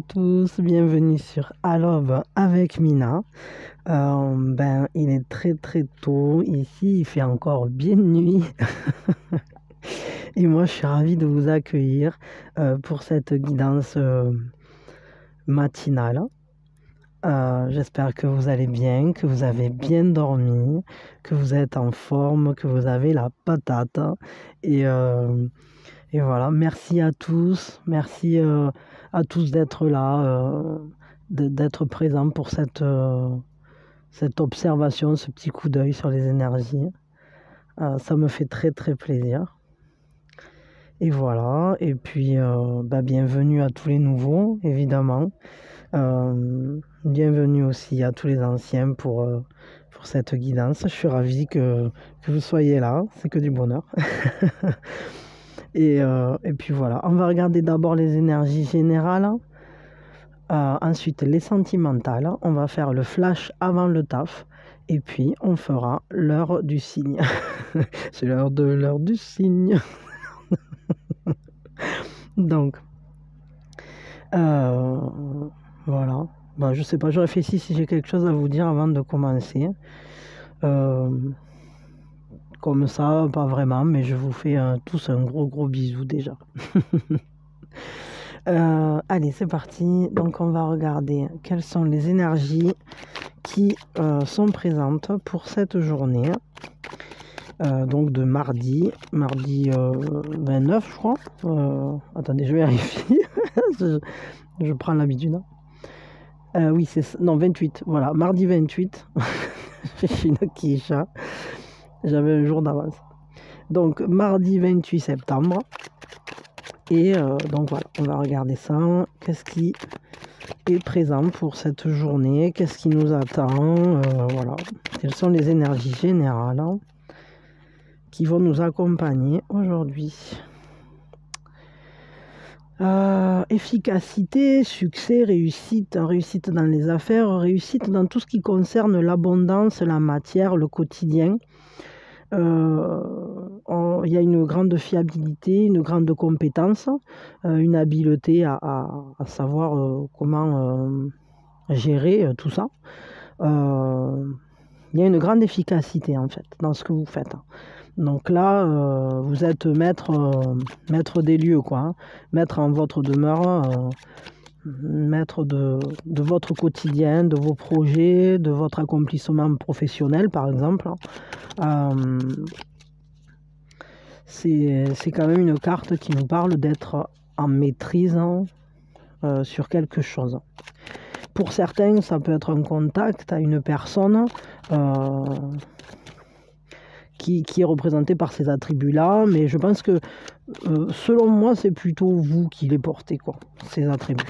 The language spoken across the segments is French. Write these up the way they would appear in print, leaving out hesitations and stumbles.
tous, bienvenue sur Alove avec Mina. Il est très très tôt, ici il fait encore bien nuit et moi je suis ravie de vous accueillir pour cette guidance matinale. J'espère que vous allez bien, que vous avez bien dormi, que vous êtes en forme, que vous avez la patate et, euh, et voilà, merci à tous, merci à tous d'être là, d'être présents pour cette observation, ce petit coup d'œil sur les énergies. Ça me fait très très plaisir. Et voilà, et puis bienvenue à tous les nouveaux, évidemment. Bienvenue aussi à tous les anciens pour cette guidance. Je suis ravie que vous soyez là, c'est que du bonheur. Et puis voilà, on va regarder d'abord les énergies générales, ensuite les sentimentales, on va faire le flash avant le taf, et puis on fera l'heure du signe. C'est l'heure du signe. Donc, voilà. Je sais pas, je réfléchis si j'ai quelque chose à vous dire avant de commencer. Comme ça, pas vraiment, mais je vous fais tous un gros bisou déjà. Allez, c'est parti. Donc, on va regarder quelles sont les énergies qui sont présentes pour cette journée. Donc, de mardi 29, je crois. Attendez, je vérifie. je prends l'habitude. Oui, c'est... Non, 28. Voilà, mardi 28. Je suis une quiche. J'avais un jour d'avance. Donc, mardi 28 septembre. Et donc voilà, on va regarder ça. Qu'est-ce qui est présent pour cette journée? Qu'est-ce qui nous attend? Voilà. Quelles sont les énergies générales qui vont nous accompagner aujourd'hui? Efficacité, succès, réussite dans les affaires, réussite dans tout ce qui concerne l'abondance, la matière, le quotidien. Il y a une grande fiabilité, une grande compétence, une habileté à savoir comment gérer tout ça. Il y a une grande efficacité en fait dans ce que vous faites. Donc là, vous êtes maître des lieux, quoi, hein. Maître en votre demeure, maître de votre quotidien, de vos projets, de votre accomplissement professionnel, par exemple. C'est quand même une carte qui nous parle d'être en maîtrise sur quelque chose. Pour certains, ça peut être un contact à une personne qui est représentée par ces attributs-là, mais je pense que, selon moi, c'est plutôt vous qui les portez, quoi, ces attributs.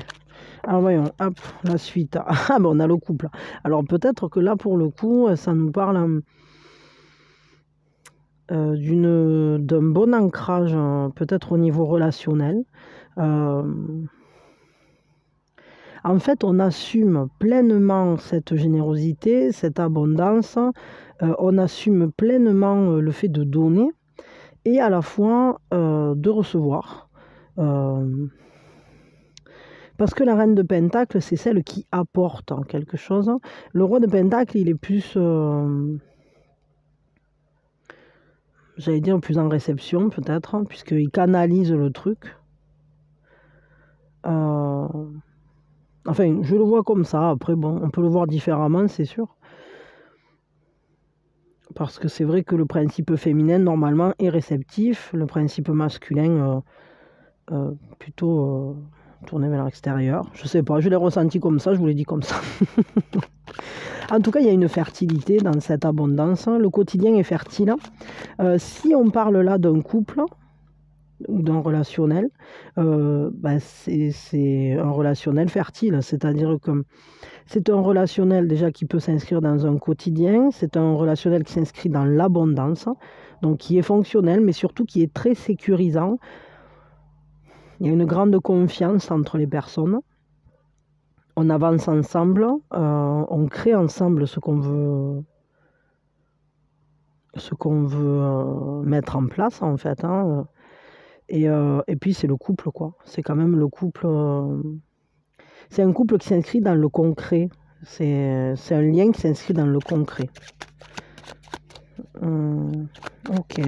Alors voyons, hop, la suite. Ah ben on a le couple. Alors peut-être que là, pour le coup, ça nous parle d'un bon ancrage, peut-être au niveau relationnel. En fait, on assume pleinement cette générosité, cette abondance, on assume pleinement le fait de donner et à la fois de recevoir. Parce que la reine de Pentacle, c'est celle qui apporte quelque chose. Le roi de Pentacle, il est plus... j'allais dire plus en réception peut-être, puisqu'il canalise le truc. Enfin, je le vois comme ça. Après, bon, on peut le voir différemment, c'est sûr. Parce que c'est vrai que le principe féminin, normalement, est réceptif. Le principe masculin, plutôt tourné vers l'extérieur. Je sais pas, je l'ai ressenti comme ça, je vous l'ai dit comme ça. En tout cas, il y a une fertilité dans cette abondance. Le quotidien est fertile. Si on parle là d'un couple ou d'un relationnel, c'est un relationnel fertile. C'est-à-dire que c'est un relationnel déjà qui peut s'inscrire dans un quotidien. C'est un relationnel qui s'inscrit dans l'abondance, donc qui est fonctionnel, mais surtout qui est très sécurisant. Il y a une grande confiance entre les personnes. On avance ensemble, on crée ensemble ce qu'on veut mettre en place en fait, hein. Et puis c'est le couple, quoi. C'est quand même le couple. C'est un couple qui s'inscrit dans le concret. C'est un lien qui s'inscrit dans le concret. Ok.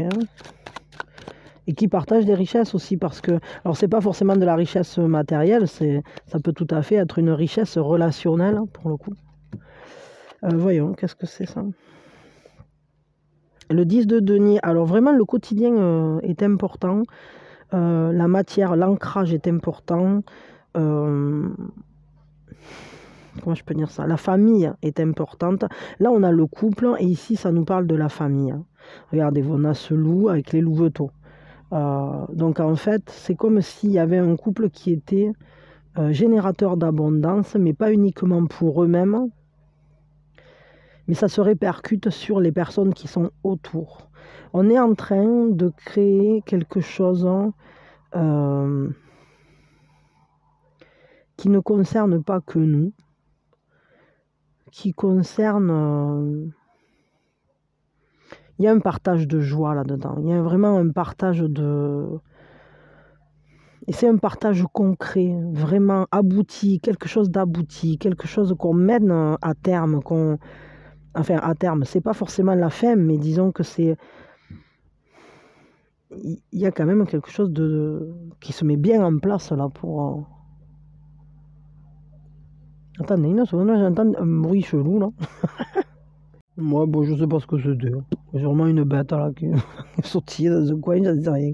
Et qui partage des richesses aussi, parce que, alors c'est pas forcément de la richesse matérielle, ça peut tout à fait être une richesse relationnelle, pour le coup. Voyons, qu'est-ce que c'est ça? Le 10 de denier, alors vraiment le quotidien est important, la matière, l'ancrage est important, comment je peux dire ça? La famille est importante. Là on a le couple, et ici ça nous parle de la famille. Regardez, on a ce loup avec les louveteaux. Donc en fait, c'est comme s'il y avait un couple qui était générateur d'abondance, mais pas uniquement pour eux-mêmes, mais ça se répercute sur les personnes qui sont autour. On est en train de créer quelque chose qui ne concerne pas que nous, qui concerne... Il y a un partage de joie là-dedans, il y a vraiment un partage de... Et c'est un partage concret, vraiment abouti, quelque chose d'abouti, quelque chose qu'on mène à terme, Enfin, à terme, c'est pas forcément la fin, mais disons que c'est... Il y a quand même quelque chose qui se met bien en place là pour... Attendez, une seconde, j'entends un bruit chelou là. Moi, bon, je sais pas ce que c'était. C'est sûrement une bête là qui est sortie dans un coin, j'en sais rien.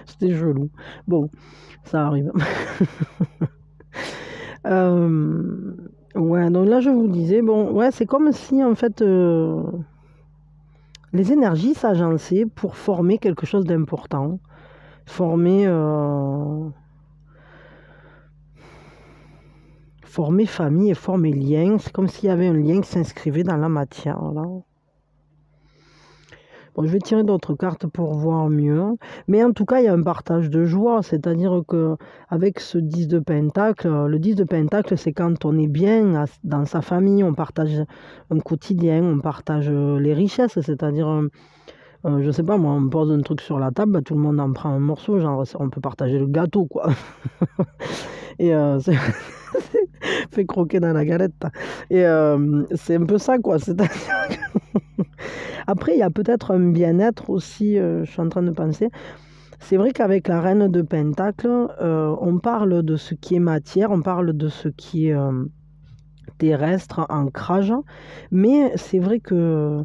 C'était chelou. Bon, ça arrive. Ouais, donc là je vous disais, bon, ouais, c'est comme si en fait les énergies s'agençaient pour former quelque chose d'important. Former famille et former lien. C'est comme s'il y avait un lien qui s'inscrivait dans la matière. Là. Bon, je vais tirer d'autres cartes pour voir mieux. Mais en tout cas, il y a un partage de joie. C'est-à-dire qu'avec ce 10 de Pentacle, le 10 de Pentacle, c'est quand on est bien dans sa famille, on partage un quotidien, on partage les richesses. C'est-à-dire, je ne sais pas, moi, on pose un truc sur la table, bah, tout le monde en prend un morceau. Genre, on peut partager le gâteau, quoi. Et c'est... fait croquer dans la galette. Et c'est un peu ça, quoi. C'est-à-dire Après, il y a peut-être un bien-être aussi, je suis en train de penser. C'est vrai qu'avec la reine de Pentacle, on parle de ce qui est matière, on parle de ce qui est terrestre, ancrage, mais c'est vrai que,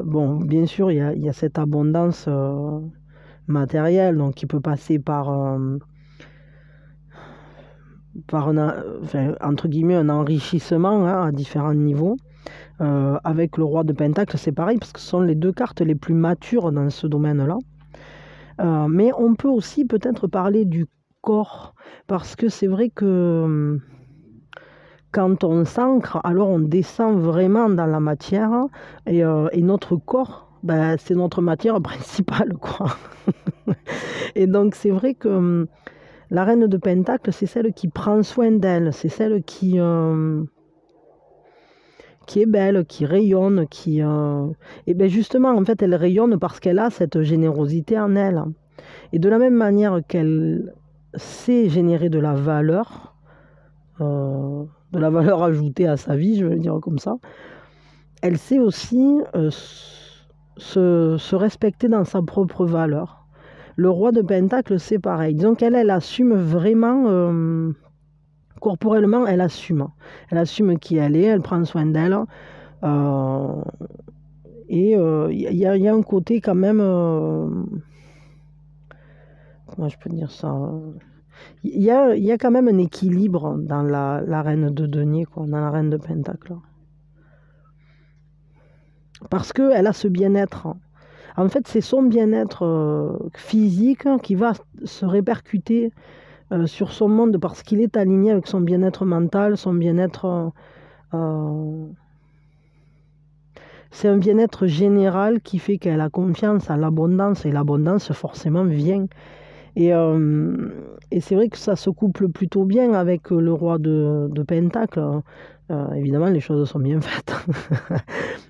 bon, bien sûr, il y a cette abondance matérielle, donc qui peut passer par enfin, entre guillemets, un enrichissement hein, à différents niveaux. Avec le roi de Pentacle, c'est pareil, parce que ce sont les deux cartes les plus matures dans ce domaine-là. Mais on peut aussi peut-être parler du corps, parce que c'est vrai que quand on s'ancre, alors on descend vraiment dans la matière, et notre corps, ben, c'est notre matière principale, quoi. Et donc c'est vrai que la reine de Pentacle, c'est celle qui prend soin d'elle, c'est celle qui est belle, qui rayonne, et bien justement, en fait, elle rayonne parce qu'elle a cette générosité en elle. Et de la même manière qu'elle sait générer de la valeur ajoutée à sa vie, je vais le dire comme ça, elle sait aussi se respecter dans sa propre valeur. Le roi de Pentacle, c'est pareil. Disons qu'elle assume vraiment... corporellement, elle assume. Elle assume qui elle est, elle prend soin d'elle. Et il y a un côté quand même... comment je peux dire ça? Il y a quand même un équilibre dans la reine de denier, quoi, dans la reine de Pentacle. Parce qu'elle a ce bien-être. En fait, c'est son bien-être physique qui va se répercuter sur son monde parce qu'il est aligné avec son bien-être mental, son bien-être... c'est un bien-être général qui fait qu'elle a confiance à l'abondance et l'abondance forcément vient. Et c'est vrai que ça se couple plutôt bien avec le roi de Pentacle. Évidemment, les choses sont bien faites.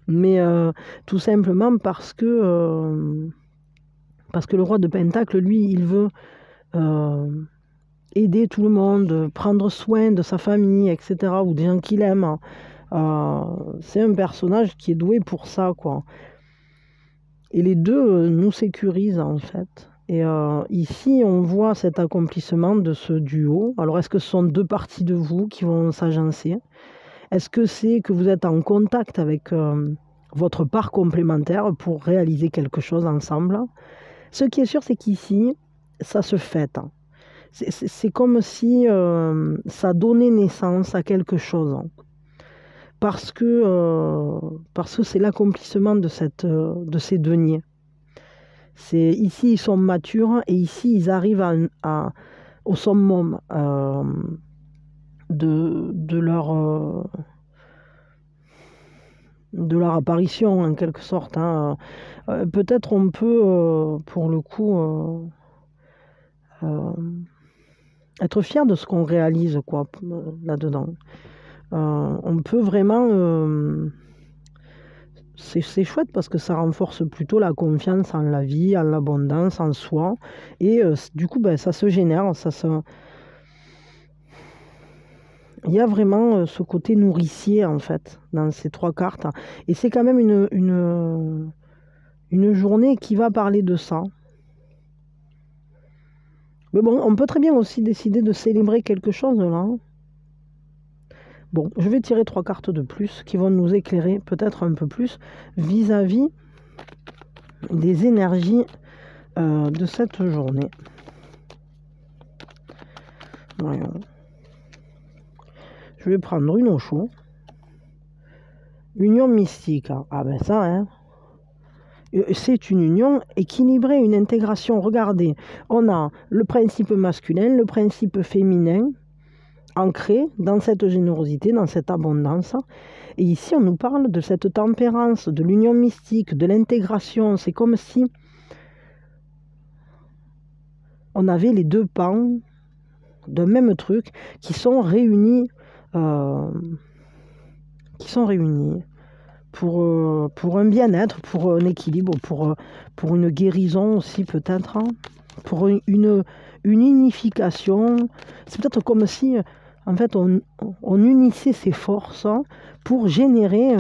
Mais tout simplement parce que le roi de Pentacle, lui, il veut aider tout le monde, prendre soin de sa famille, etc., ou des gens qu'il aime. C'est un personnage qui est doué pour ça, quoi. Et les deux nous sécurisent, en fait. Et ici, on voit cet accomplissement de ce duo. Alors, est-ce que ce sont deux parties de vous qui vont s'agencer? Est-ce que c'est que vous êtes en contact avec votre part complémentaire pour réaliser quelque chose ensemble? Ce qui est sûr, c'est qu'ici, ça se fête. C'est comme si ça donnait naissance à quelque chose. Parce que c'est l'accomplissement de ces deniers. Ici, ils sont matures et ici, ils arrivent au summum de leur apparition, en quelque sorte. Hein. Peut-être on peut, pour le coup, être fier de ce qu'on réalise, quoi, là-dedans. On peut vraiment... c'est chouette parce que ça renforce plutôt la confiance en la vie, en l'abondance, en soi. Et du coup, ça se génère, il y a vraiment ce côté nourricier, en fait, dans ces 3 cartes. Et c'est quand même une journée qui va parler de ça. Mais bon, on peut très bien aussi décider de célébrer quelque chose, là. Bon, je vais tirer 3 cartes de plus qui vont nous éclairer peut-être un peu plus vis-à-vis des énergies de cette journée. Voyons. Je vais prendre une au chaud. Union mystique. Ah ben ça, hein. C'est une union équilibrée, une intégration. Regardez, on a le principe masculin, le principe féminin, ancré dans cette générosité, dans cette abondance. Et ici, on nous parle de cette tempérance, de l'union mystique, de l'intégration. C'est comme si on avait les 2 pans d'un même truc qui sont réunis pour un bien-être, pour un équilibre, pour une guérison aussi peut-être, hein, pour une unification. C'est peut-être comme si, en fait, on unissait ses forces pour générer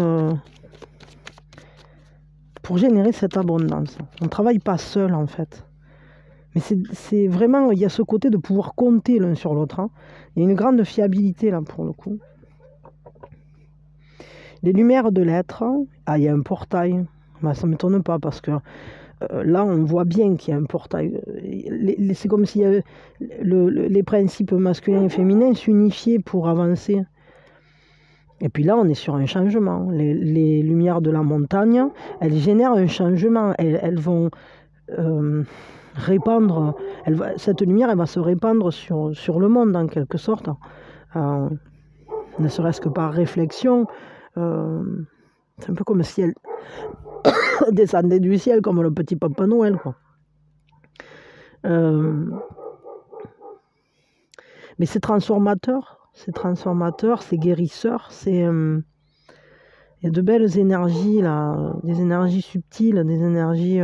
cette abondance. On ne travaille pas seul, en fait. Mais c'est vraiment, il y a ce côté de pouvoir compter l'un sur l'autre. Hein. Il y a une grande fiabilité, là, pour le coup. Les lumières de l'être, il y a un portail. Ça ne m'étonne pas parce que là, on voit bien qu'il y a un portail. C'est comme si les principes masculins et féminins s'unifiaient pour avancer. Et puis là, on est sur un changement. Les lumières de la montagne, elles génèrent un changement. Elles vont répandre... cette lumière, elle va se répandre sur le monde, en quelque sorte. Ne serait-ce que par réflexion. C'est un peu comme si elle descendait du ciel, comme le petit Papa Noël, quoi. Mais c'est transformateur, c'est guérisseur, il y a de belles énergies, là, des énergies subtiles, des énergies...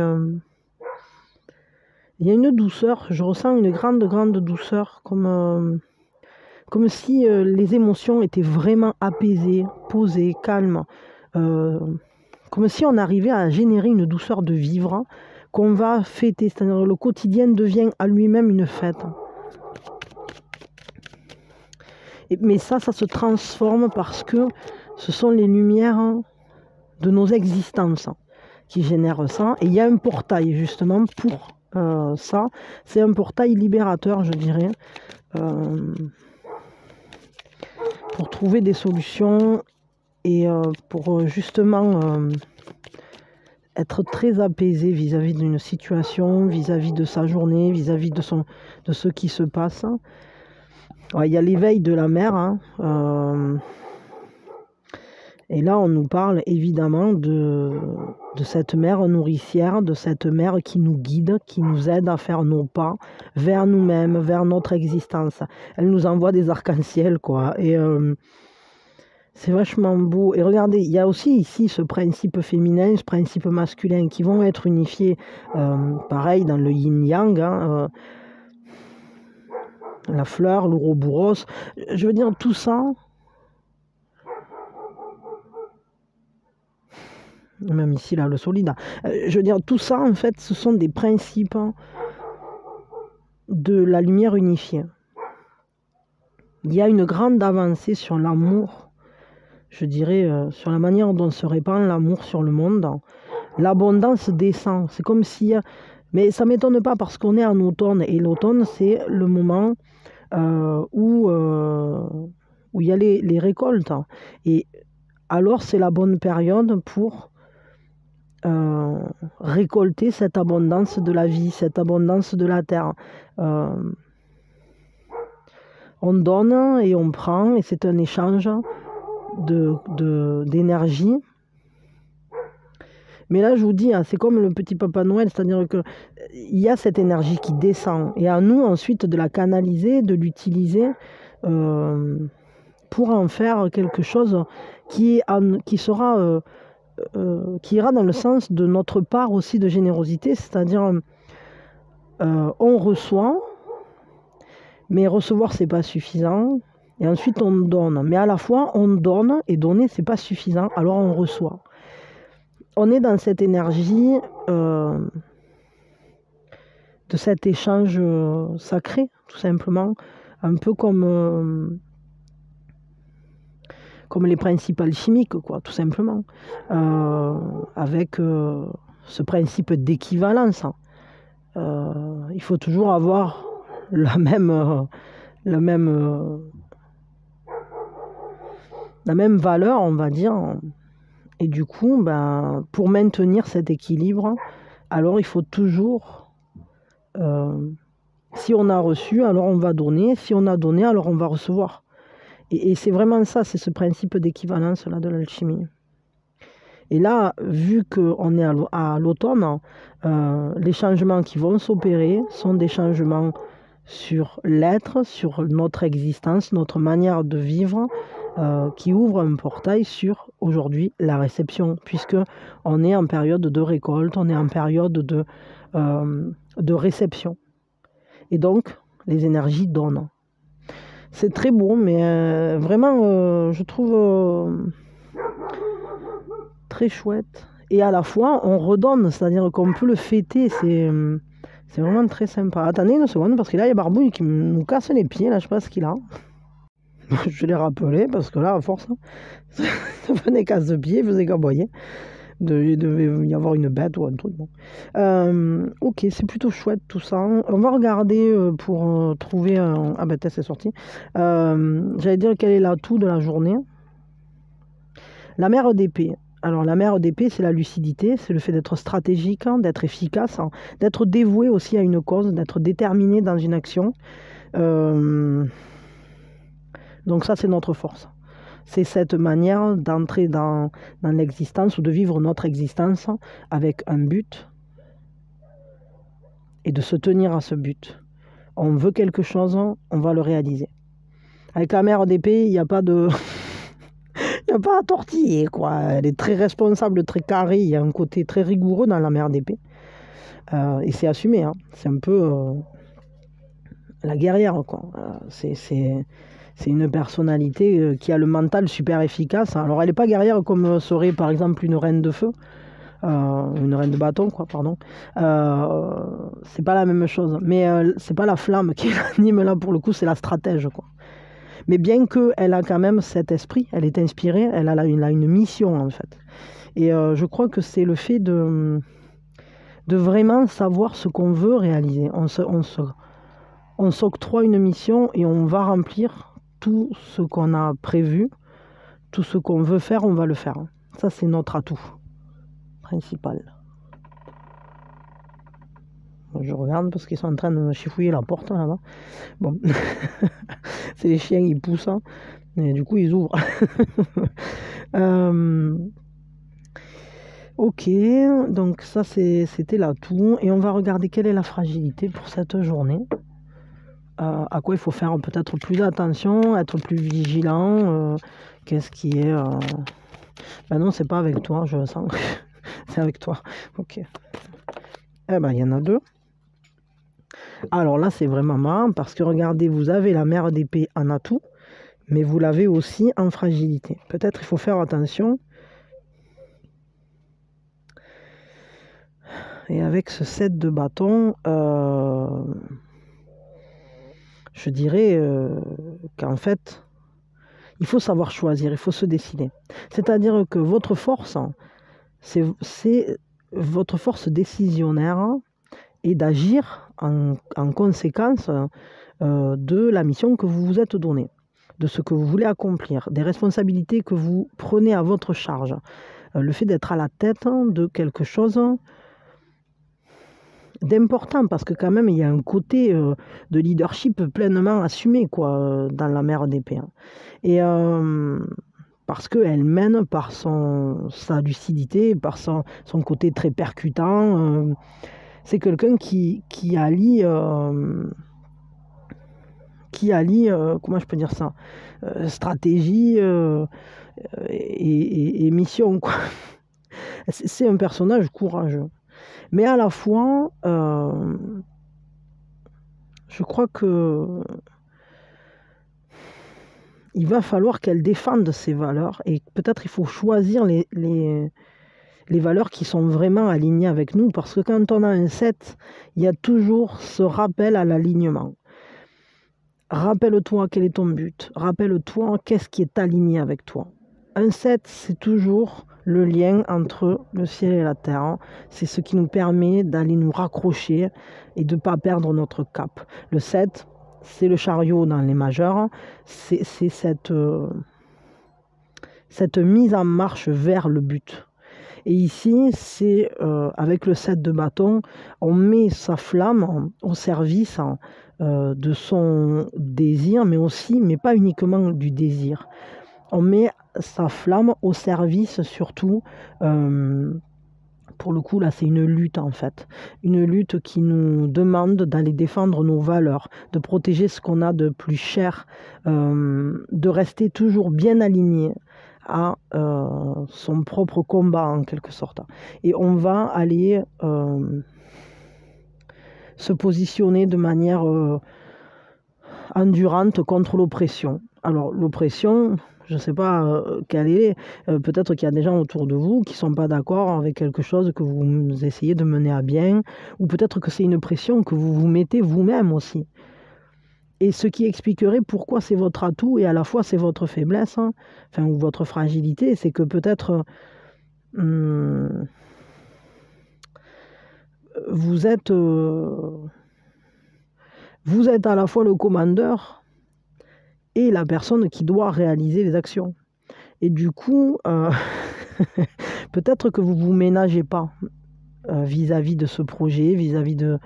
Il y a une douceur, je ressens une grande douceur, comme si les émotions étaient vraiment apaisées, posées, calmes. Comme si on arrivait à générer une douceur de vivre qu'on va fêter. C'est-à-dire le quotidien devient à lui-même une fête. Mais ça se transforme parce que ce sont les lumières de nos existences qui génèrent ça. Et il y a un portail justement pour ça. C'est un portail libérateur, je dirais. Pour trouver des solutions et pour justement être très apaisé vis-à-vis d'une situation, vis-à-vis de sa journée, vis-à-vis de ce qui se passe. Ouais, il y a l'éveil de la mer. Hein, et là, on nous parle évidemment de cette mère nourricière, de cette mère qui nous guide, qui nous aide à faire nos pas vers nous-mêmes, vers notre existence. Elle nous envoie des arcs-en-ciel, quoi. Et c'est vachement beau. Et regardez, il y a aussi ici ce principe féminin, ce principe masculin qui vont être unifiés, pareil, dans le yin-yang. Hein, la fleur, l'ouroboros. Je veux dire, tout ça, même ici, là, le solide. Je veux dire, tout ça, en fait, ce sont des principes de la lumière unifiée. Il y a une grande avancée sur l'amour, je dirais, sur la manière dont se répand l'amour sur le monde. L'abondance descend. C'est comme si... mais ça ne m'étonne pas parce qu'on est en automne. Et l'automne, c'est le moment où il y a les récoltes. Et alors, c'est la bonne période pour récolter cette abondance de la vie, cette abondance de la terre. On donne et on prend, et c'est un échange d'énergie. Mais là, je vous dis, c'est comme le petit Papa Noël, c'est-à-dire qu'il y a cette énergie qui descend, et à nous ensuite de la canaliser, de l'utiliser pour en faire quelque chose qui ira dans le sens de notre part aussi de générosité, c'est-à-dire on reçoit, mais recevoir c'est pas suffisant, et ensuite on donne, mais à la fois on donne et donner c'est pas suffisant, alors on reçoit. On est dans cette énergie de cet échange sacré, tout simplement, un peu comme les principes alchimiques, quoi, tout simplement, avec ce principe d'équivalence. Il faut toujours avoir la même valeur, on va dire. Et du coup, pour maintenir cet équilibre, alors il faut toujours, si on a reçu, alors on va donner, si on a donné, alors on va recevoir. Et c'est vraiment ça, c'est ce principe d'équivalence là de l'alchimie. Et là, vu qu'on est à l'automne, les changements qui vont s'opérer sont des changements sur l'être, sur notre existence, notre manière de vivre, qui ouvre un portail sur aujourd'hui la réception, puisque on est en période de récolte, on est en période de réception. Et donc, les énergies donnent. C'est très beau, mais vraiment, je trouve très chouette. Et à la fois, on redonne, c'est-à-dire qu'on peut le fêter, c'est vraiment très sympa. Attendez une seconde, parce que là, il y a Barbouille qui nous casse les pieds, là, je sais pas ce qu'il a. Je l'ai rappelé, parce que là, à force, ça venait casse-pied, il faisait qu'aboyer. Il devait y avoir une bête ou un truc. Bon. Ok, c'est plutôt chouette tout ça. On va regarder pour trouver un... Ah ben, c'est sorti. J'allais dire quel est l'atout de la journée. La mère d'épée. Alors, la mère d'épée, c'est la lucidité, c'est le fait d'être stratégique, hein, d'être efficace, hein, d'être dévoué aussi à une cause, d'être déterminé dans une action. Donc ça, c'est notre force. C'est cette manière d'entrer dans l'existence ou de vivre notre existence avec un but et de se tenir à ce but. On veut quelque chose, on va le réaliser. Avec la mère d'épée, il n'y a pas de... Il n'y a pas à tortiller, quoi. Elle est très responsable, très carrée. Il y a un côté très rigoureux dans la mère d'épée. Et c'est assumé, hein. C'est un peu la guerrière, quoi. C'est une personnalité qui a le mental super efficace. Alors, elle n'est pas guerrière comme serait, par exemple, une reine de feu. Une reine de bâton, quoi, pardon. C'est pas la même chose. Mais c'est pas la flamme qui l'anime, là, pour le coup, c'est la stratège, quoi. Mais bien qu'elle a quand même cet esprit, elle est inspirée, elle a une mission, en fait. Et je crois que c'est le fait de vraiment savoir ce qu'on veut réaliser. On s'octroie une mission et on va remplir tout ce qu'on a prévu, tout ce qu'on veut faire, on va le faire. Ça, c'est notre atout principal. Je regarde parce qu'ils sont en train de me chifouiller la porte là-bas. Bon, c'est les chiens, ils poussent, hein, et du coup, ils ouvrent. Ok, donc ça, c'était l'atout. Et on va regarder quelle est la fragilité pour cette journée. À quoi il faut faire peut-être plus attention, être plus vigilant. Qu'est-ce qui est... Ben non, c'est pas avec toi, je le sens. C'est avec toi. Ok. Eh ben, il y en a deux. Alors là, c'est vraiment marrant parce que regardez, vous avez la mère d'épée en atout, mais vous l'avez aussi en fragilité. Peut-être il faut faire attention. Et avec ce 7 de bâton, je dirais qu'en fait, il faut savoir choisir, il faut se décider. C'est-à-dire que votre force, c'est votre force décisionnaire et d'agir en conséquence de la mission que vous vous êtes donnée, de ce que vous voulez accomplir, des responsabilités que vous prenez à votre charge. Le fait d'être à la tête de quelque chose d'important, parce que quand même, il y a un côté de leadership pleinement assumé quoi, dans la mère d'épée. Et parce qu'elle mène par sa lucidité, par son côté très percutant. C'est quelqu'un qui allie, comment je peux dire ça, stratégie et mission, quoi. C'est un personnage courageux. Mais à la fois, je crois que il va falloir qu'elle défende ses valeurs et peut-être il faut choisir les valeurs qui sont vraiment alignées avec nous, parce que quand on a un 7, il y a toujours ce rappel à l'alignement. Rappelle-toi quel est ton but, rappelle-toi qu'est-ce qui est aligné avec toi. Un 7, c'est toujours le lien entre le ciel et la terre. C'est ce qui nous permet d'aller nous raccrocher et de ne pas perdre notre cap. Le 7, c'est le chariot dans les majeurs, c'est cette mise en marche vers le but. Et ici, c'est avec le 7 de bâton, on met sa flamme au service de son désir, mais aussi, mais pas uniquement du désir. On met sa flamme au service surtout, pour le coup là c'est une lutte en fait, une lutte qui nous demande d'aller défendre nos valeurs, de protéger ce qu'on a de plus cher, de rester toujours bien aligné à son propre combat en quelque sorte. Et on va aller se positionner de manière endurante contre l'oppression. Alors l'oppression, je ne sais pas quelle est, peut-être qu'il y a des gens autour de vous qui ne sont pas d'accord avec quelque chose que vous essayez de mener à bien, ou peut-être que c'est une pression que vous vous mettez vous-même aussi. Et ce qui expliquerait pourquoi c'est votre atout et à la fois c'est votre faiblesse, hein, enfin, ou votre fragilité, c'est que peut-être vous êtes à la fois le commandeur et la personne qui doit réaliser les actions. Et du coup, peut-être que vous ne vous ménagez pas vis-à-vis de ce projet, vis-à-vis de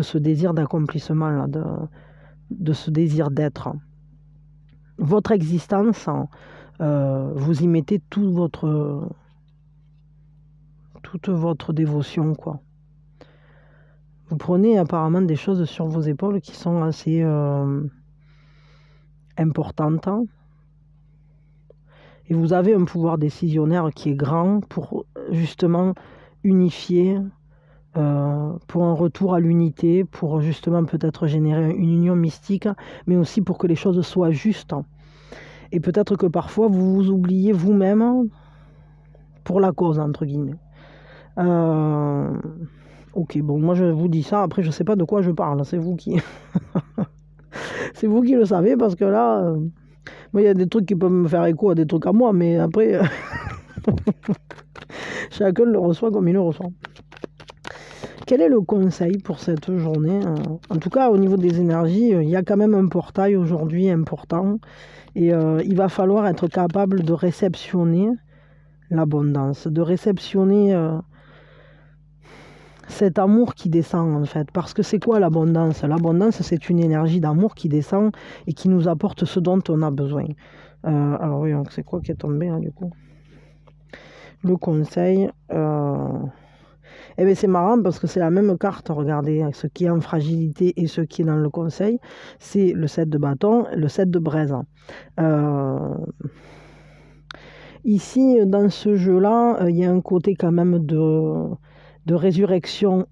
ce désir d'accomplissement, là, de ce désir d'être. Votre existence, vous y mettez toute votre dévotion, quoi. Vous prenez apparemment des choses sur vos épaules qui sont assez importantes. Et vous avez un pouvoir décisionnaire qui est grand pour justement unifier, pour un retour à l'unité, pour justement peut-être générer une union mystique, mais aussi pour que les choses soient justes. Et peut-être que parfois vous vous oubliez vous-même pour la cause, entre guillemets. Ok, bon, moi je vous dis ça, après je sais pas de quoi je parle, c'est vous qui... c'est vous qui le savez, parce que là, moi il y a des trucs qui peuvent me faire écho à des trucs à moi, mais après, chacun le reçoit comme il le reçoit. Quel est le conseil pour cette journée? En tout cas, au niveau des énergies, il y a quand même un portail aujourd'hui important, et il va falloir être capable de réceptionner l'abondance, de réceptionner... cet amour qui descend en fait, parce que c'est quoi l'abondance? L'abondance, c'est une énergie d'amour qui descend et qui nous apporte ce dont on a besoin. Alors oui, c'est quoi qui est tombé là du coup? Le conseil, eh bien c'est marrant parce que c'est la même carte, regardez, ce qui est en fragilité et ce qui est dans le conseil, c'est le 7 de bâton, le 7 de braise. Ici, dans ce jeu-là, il y a un côté quand même de résurrection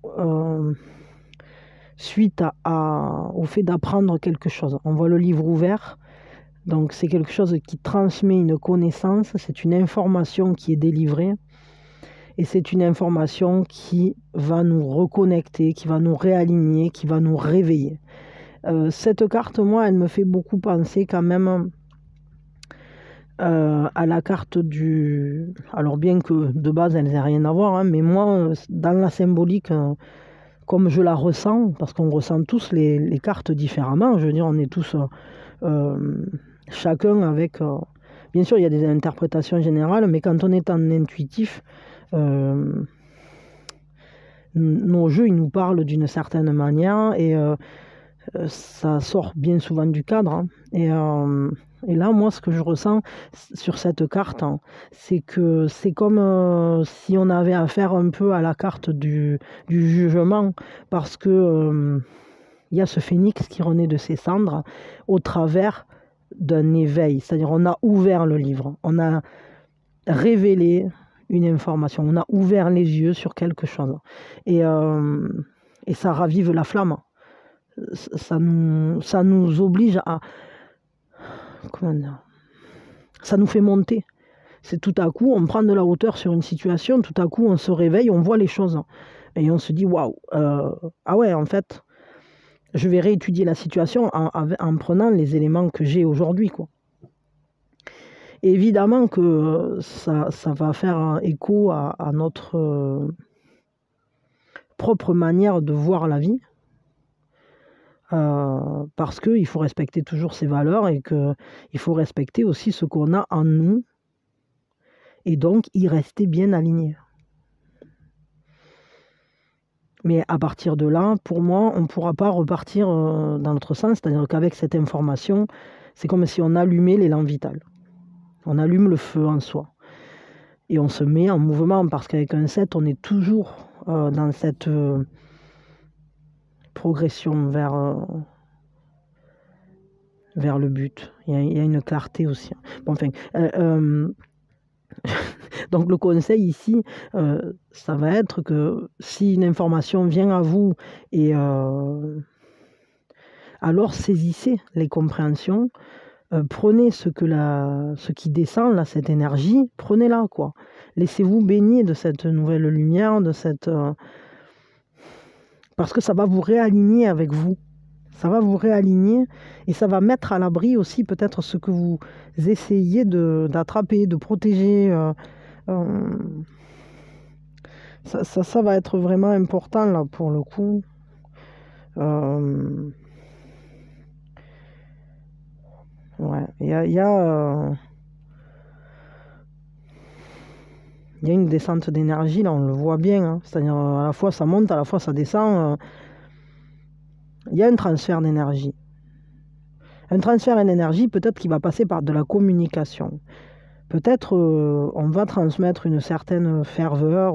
suite au fait d'apprendre quelque chose. On voit le livre ouvert, donc c'est quelque chose qui transmet une connaissance, c'est une information qui est délivrée, et c'est une information qui va nous reconnecter, qui va nous réaligner, qui va nous réveiller. Cette carte, moi, elle me fait beaucoup penser quand même à la carte du... Alors bien que de base, elles n'aient rien à voir, hein, mais moi, dans la symbolique, comme je la ressens, parce qu'on ressent tous les cartes différemment, je veux dire, on est tous chacun avec... bien sûr, il y a des interprétations générales, mais quand on est en intuitif, nos jeux, ils nous parlent d'une certaine manière et ça sort bien souvent du cadre. Hein. Et là, moi, ce que je ressens sur cette carte, hein, c'est que c'est comme si on avait affaire un peu à la carte du jugement, parce que y a ce phénix qui renaît de ses cendres au travers d'un éveil. C'est-à-dire, on a ouvert le livre, on a révélé une information, on a ouvert les yeux sur quelque chose. Et ça ravive la flamme. Ça nous oblige à... Comment dire ? Ça nous fait monter. C'est tout à coup, on prend de la hauteur sur une situation, tout à coup, on se réveille, on voit les choses. Et on se dit, waouh, ah ouais, en fait, je vais réétudier la situation en prenant les éléments que j'ai aujourd'hui, quoi. Et évidemment que ça va faire un écho à notre propre manière de voir la vie. Parce qu'il faut respecter toujours ses valeurs et qu'il faut respecter aussi ce qu'on a en nous et donc y rester bien aligné. Mais à partir de là, pour moi, on ne pourra pas repartir dans l'autre sens, c'est-à-dire qu'avec cette information, c'est comme si on allumait l'élan vital. On allume le feu en soi. Et on se met en mouvement, parce qu'avec un 7, on est toujours dans cette progression vers le but. Il y a une clarté aussi. Bon, enfin, donc le conseil ici, ça va être que si une information vient à vous, et alors saisissez les compréhensions, prenez ce qui descend, là, cette énergie, prenez-la, quoi. Laissez-vous baigner de cette nouvelle lumière, parce que ça va vous réaligner avec vous. Ça va vous réaligner et ça va mettre à l'abri aussi peut-être ce que vous essayez d'attraper, de protéger. Ça va être vraiment important là pour le coup. Ouais, il y a une descente d'énergie là, on le voit bien. Hein. C'est-à-dire à la fois ça monte, à la fois ça descend. Il y a un transfert d'énergie. Un transfert d'énergie peut-être qui va passer par de la communication. Peut-être on va transmettre une certaine ferveur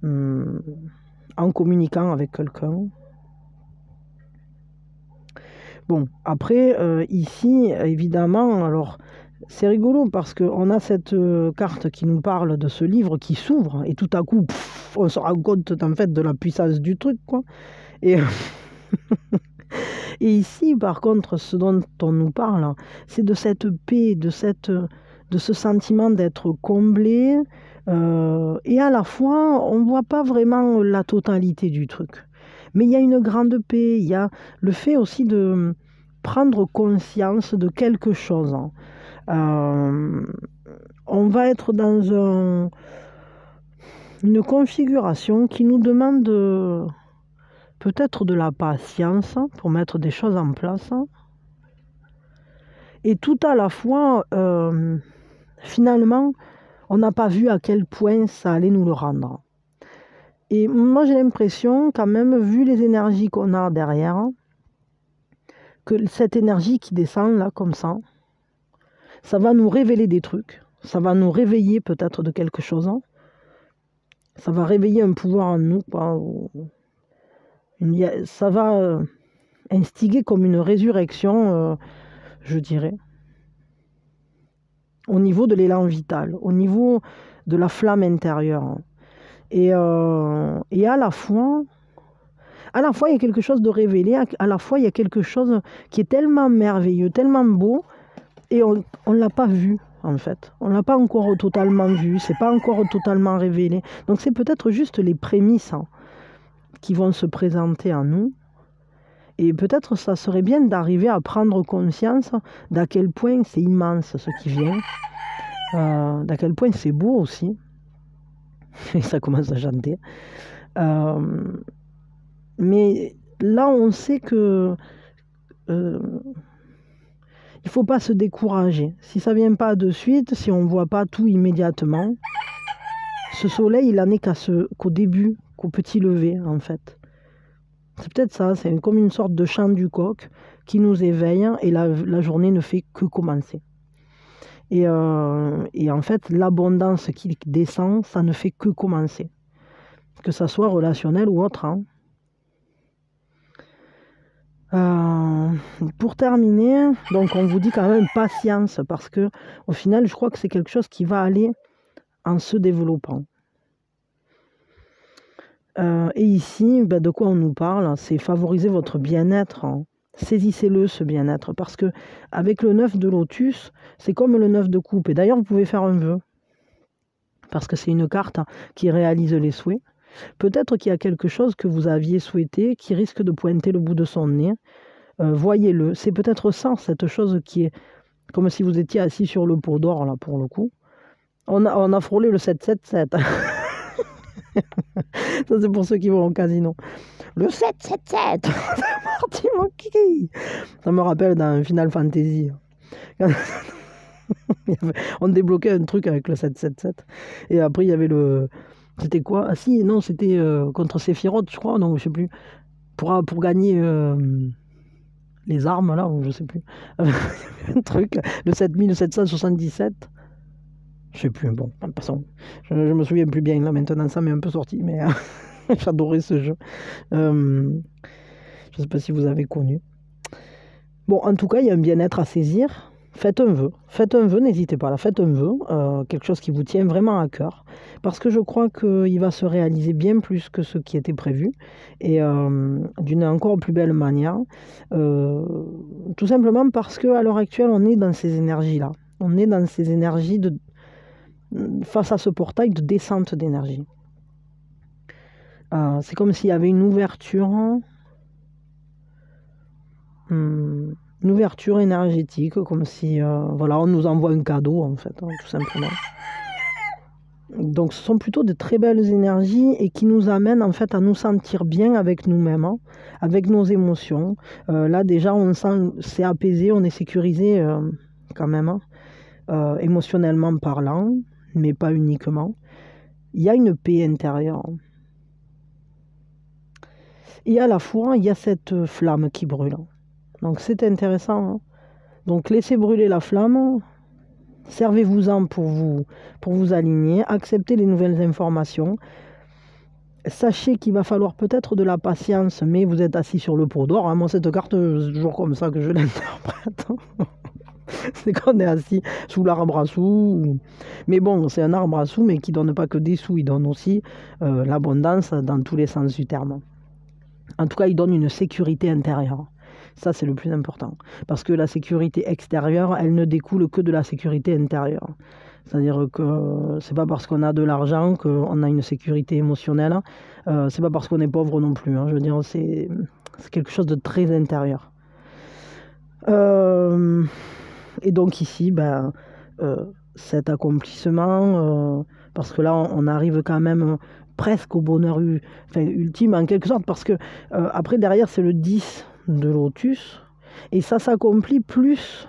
en communiquant avec quelqu'un. Bon, après, ici, évidemment, alors c'est rigolo parce qu'on a cette carte qui nous parle de ce livre qui s'ouvre et tout à coup, on se rend compte en fait de la puissance du truc, quoi. Et ici, par contre, ce dont on nous parle, c'est de cette paix, de ce sentiment d'être comblé, et à la fois, on ne voit pas vraiment la totalité du truc. Mais il y a une grande paix, il y a le fait aussi de prendre conscience de quelque chose. On va être dans une configuration qui nous demande peut-être de la patience pour mettre des choses en place. Et tout à la fois, finalement, on n'a pas vu à quel point ça allait nous le rendre. Et moi, j'ai l'impression, quand même, vu les énergies qu'on a derrière, que cette énergie qui descend là, comme ça va nous révéler des trucs. Ça va nous réveiller peut-être de quelque chose. Ça va réveiller un pouvoir en nous, quoi. Ça va instiguer comme une résurrection, je dirais, au niveau de l'élan vital, au niveau de la flamme intérieure. Et à la fois, à la fois il y a quelque chose de révélé, à la fois il y a quelque chose qui est tellement merveilleux, tellement beau, et on ne l'a pas vu en fait. On ne l'a pas encore totalement vu, c'est pas encore totalement révélé. Donc c'est peut-être juste les prémices qui vont se présenter à nous. Et peut-être ça serait bien d'arriver à prendre conscience d'à quel point c'est immense ce qui vient, d'à quel point c'est beau aussi. Et ça commence à chanter. Mais là, on sait que il faut pas se décourager. Si ça vient pas de suite, si on voit pas tout immédiatement, ce soleil, il en est qu'au début, qu'au petit lever, en fait. C'est peut-être ça, c'est comme une sorte de chant du coq qui nous éveille et la journée ne fait que commencer. Et en fait, l'abondance qui descend, ça ne fait que commencer. Que ça soit relationnel ou autre. Pour terminer, donc on vous dit quand même patience parce que au final, je crois que c'est quelque chose qui va aller en se développant. Et ici, de quoi on nous parle? C'est favoriser votre bien-être. Saisissez-le, ce bien-être, parce que avec le 9 de lotus, c'est comme le 9 de coupe. Et d'ailleurs, vous pouvez faire un vœu, parce que c'est une carte qui réalise les souhaits. Peut-être qu'il y a quelque chose que vous aviez souhaité qui risque de pointer le bout de son nez. Voyez-le. C'est peut-être ça, cette chose qui est comme si vous étiez assis sur le pot d'or, là, pour le coup. On a frôlé le 777. Ça, c'est pour ceux qui vont au casino. Le 777. C'est parti, mon kiki. Ça me rappelle d'un Final Fantasy. On débloquait un truc avec le 777. Et après, il y avait le... C'était quoi? Ah si, non, c'était contre Sephiroth, je crois. Non, je sais plus. Pour gagner les armes, là, ou je sais plus. Un truc. Le 7777. Je sais plus, bon, de toute façon, je me souviens plus bien là maintenant, ça m'est un peu sorti, mais j'adorais ce jeu. Je sais pas si vous avez connu. Bon, en tout cas, il y a un bien-être à saisir. Faites un vœu, n'hésitez pas, là, faites un vœu, quelque chose qui vous tient vraiment à cœur, parce que je crois qu'il va se réaliser bien plus que ce qui était prévu, et d'une encore plus belle manière, tout simplement parce qu'à l'heure actuelle, on est dans ces énergies-là. On est dans ces énergies face à ce portail de descente d'énergie. C'est comme s'il y avait une ouverture énergétique, comme si voilà, on nous envoie un cadeau en fait, tout simplement. Donc ce sont plutôt de très belles énergies et qui nous amènent en fait à nous sentir bien avec nous-mêmes, avec nos émotions. Là déjà on sent c'est apaisé, on est sécurisé quand même, émotionnellement parlant, mais pas uniquement. Il y a une paix intérieure. Et à la fois, il y a cette flamme qui brûle. Donc c'est intéressant. Donc laissez brûler la flamme, servez-vous-en pour vous aligner, acceptez les nouvelles informations. Sachez qu'il va falloir peut-être de la patience, mais vous êtes assis sur le pot d'or. Moi, cette carte, c'est toujours comme ça que je l'interprète. C'est qu'on est assis sous l'arbre à sous. Mais bon, c'est un arbre à sous, mais qui ne donne pas que des sous, il donne aussi l'abondance dans tous les sens du terme. En tout cas, il donne une sécurité intérieure. Ça, c'est le plus important. Parce que la sécurité extérieure, elle ne découle que de la sécurité intérieure. C'est-à-dire que c'est pas parce qu'on a de l'argent qu'on a une sécurité émotionnelle. C'est pas parce qu'on est pauvre non plus. Je veux dire, c'est quelque chose de très intérieur. Et donc ici, cet accomplissement, parce que là, on arrive quand même presque au bonheur ultime en quelque sorte, parce que après, derrière, c'est le 10 de lotus, et ça s'accomplit plus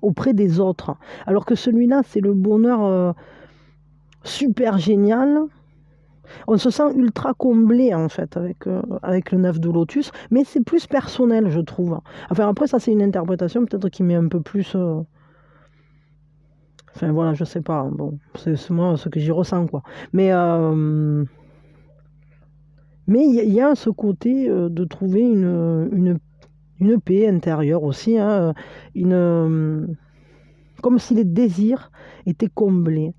auprès des autres. Alors que celui-là, c'est le bonheur super génial. On se sent ultra comblé en fait avec le 9 de lotus, mais c'est plus personnel, je trouve. Enfin après, ça c'est une interprétation peut-être qui met un peu plus... Enfin voilà, je sais pas. Bon, c'est moi ce que j'y ressens quoi. Mais il y a ce côté de trouver une paix intérieure aussi, comme si les désirs étaient comblés.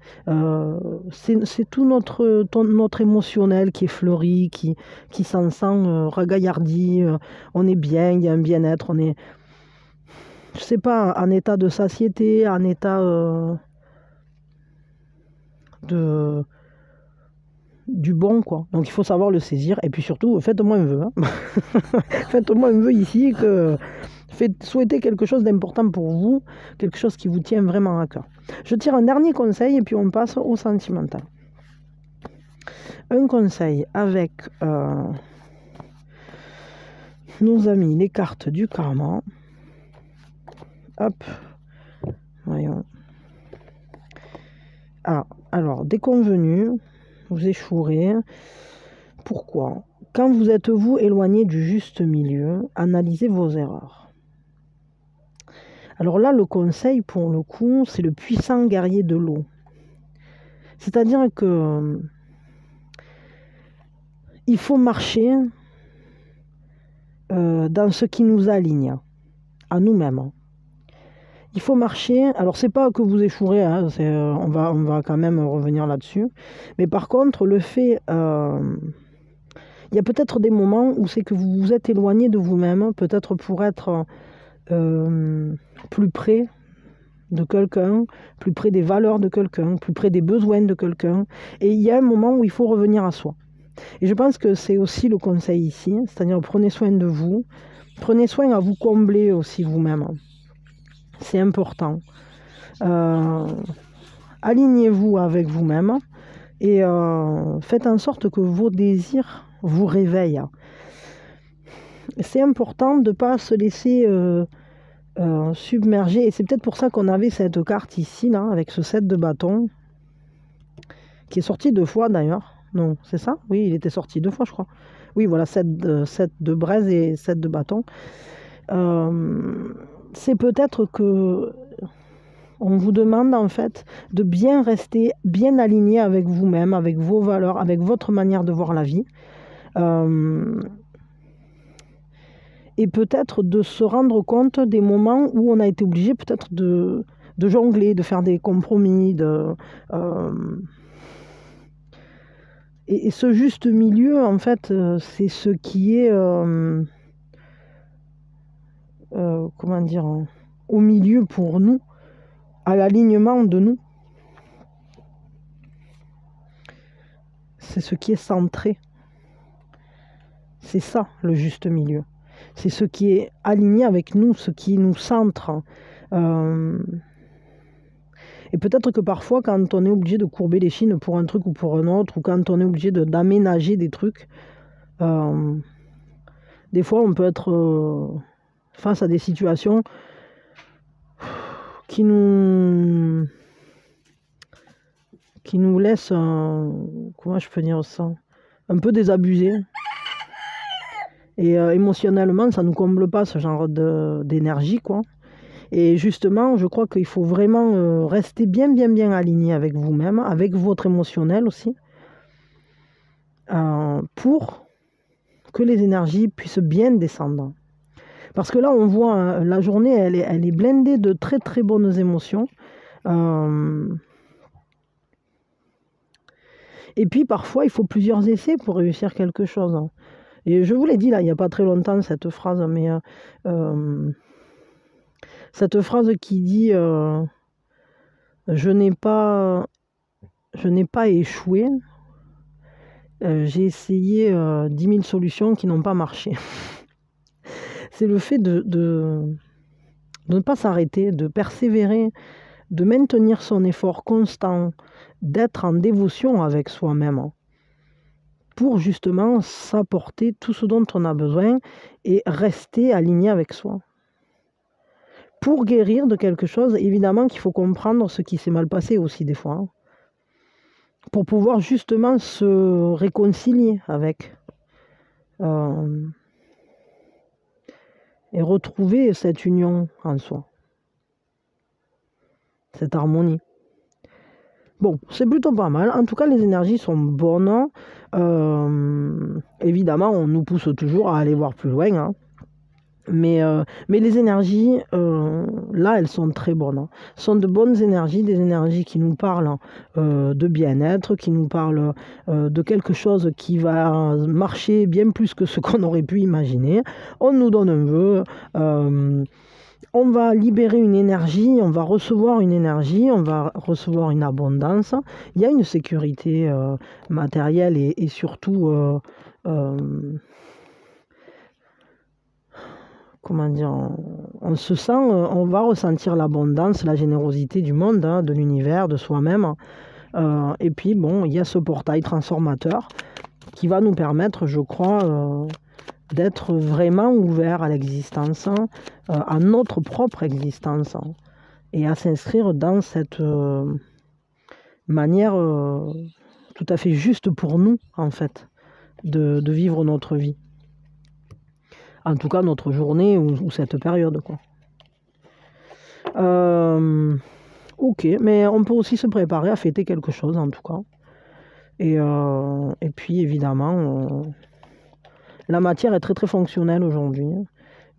C'est tout notre émotionnel qui est fleuri, qui s'en sent ragaillardi, on est bien, il y a un bien-être, on est, je sais pas, en état de satiété, en état du bon, quoi. Donc il faut savoir le saisir, et puis surtout, faites-moi un vœu. Hein. Faites-moi un vœu ici, souhaitez quelque chose d'important pour vous, quelque chose qui vous tient vraiment à cœur. Je tire un dernier conseil, et puis on passe au sentimental. Un conseil avec nos amis, les cartes du karma. Hop, voyons. Ah, alors, déconvenu, vous échouerez. Pourquoi? Quand vous êtes vous éloigné du juste milieu, analysez vos erreurs. Alors là, le conseil, pour le coup, c'est le puissant guerrier de l'eau. C'est-à-dire que il faut marcher dans ce qui nous aligne, à nous-mêmes. Il faut marcher, alors c'est pas que vous échouerez, hein, on va quand même revenir là-dessus, mais par contre, le fait, il y a peut-être des moments où c'est que vous vous êtes éloigné de vous-même, peut-être pour être plus près de quelqu'un, plus près des valeurs de quelqu'un, plus près des besoins de quelqu'un, et il y a un moment où il faut revenir à soi. Et je pense que c'est aussi le conseil ici, c'est-à-dire prenez soin de vous, prenez soin à vous combler aussi vous-même. C'est important. Alignez-vous avec vous-même et faites en sorte que vos désirs vous réveillent. C'est important de ne pas se laisser submerger. Et c'est peut-être pour ça qu'on avait cette carte ici, là, avec ce 7 de bâton, qui est sorti 2 fois d'ailleurs. Non, c'est ça? Oui, il était sorti 2 fois, je crois. Oui, voilà, 7 de braise et 7 de bâton. C'est peut-être que on vous demande en fait de bien rester bien aligné avec vous-même, avec vos valeurs, avec votre manière de voir la vie. Et peut-être de se rendre compte des moments où on a été obligé peut-être de jongler, de faire des compromis. Et ce juste milieu, en fait, c'est ce qui est... comment dire, au milieu pour nous, à l'alignement de nous. C'est ce qui est centré. C'est ça, le juste milieu. C'est ce qui est aligné avec nous, ce qui nous centre. Et peut-être que parfois, quand on est obligé de courber les chines pour un truc ou pour un autre, ou quand on est obligé d'aménager des trucs, des fois, on peut être face à des situations qui nous laissent, comment je peux dire ça, un peu désabusés. Et émotionnellement, ça ne nous comble pas ce genre d'énergie, quoi. Et justement, je crois qu'il faut vraiment rester bien aligné avec vous-même, avec votre émotionnel aussi, pour que les énergies puissent bien descendre. Parce que là, on voit, hein, la journée, elle est blindée de très très bonnes émotions. Et puis parfois, il faut plusieurs essais pour réussir quelque chose. Et je vous l'ai dit là, il n'y a pas très longtemps, cette phrase, mais cette phrase qui dit je n'ai pas échoué, j'ai essayé 10 000 solutions qui n'ont pas marché. C'est le fait de ne pas s'arrêter, de persévérer, de maintenir son effort constant, d'être en dévotion avec soi-même pour justement s'apporter tout ce dont on a besoin et rester aligné avec soi. Pour guérir de quelque chose, évidemment qu'il faut comprendre ce qui s'est mal passé aussi des fois, hein, pour pouvoir justement se réconcilier avec et retrouver cette union en soi, cette harmonie. Bon, c'est plutôt pas mal. En tout cas, les énergies sont bonnes. Évidemment, on nous pousse toujours à aller voir plus loin, hein. Mais les énergies, là, elles sont très bonnes, hein. Ce sont de bonnes énergies, des énergies qui nous parlent de bien-être, qui nous parlent de quelque chose qui va marcher bien plus que ce qu'on aurait pu imaginer. On nous donne un vœu, on va libérer une énergie, on va recevoir une énergie, on va recevoir une abondance. Il y a une sécurité matérielle et surtout... comment dire, on se sent, on va ressentir l'abondance, la générosité du monde, hein, de l'univers, de soi-même. Et puis, bon, il y a ce portail transformateur qui va nous permettre, je crois, d'être vraiment ouverts à l'existence, à notre propre existence, et à s'inscrire dans cette manière tout à fait juste pour nous, en fait, de vivre notre vie. En tout cas, notre journée ou cette période, quoi. Ok, mais on peut aussi se préparer à fêter quelque chose, en tout cas. Et puis, évidemment, la matière est très, très fonctionnelle aujourd'hui.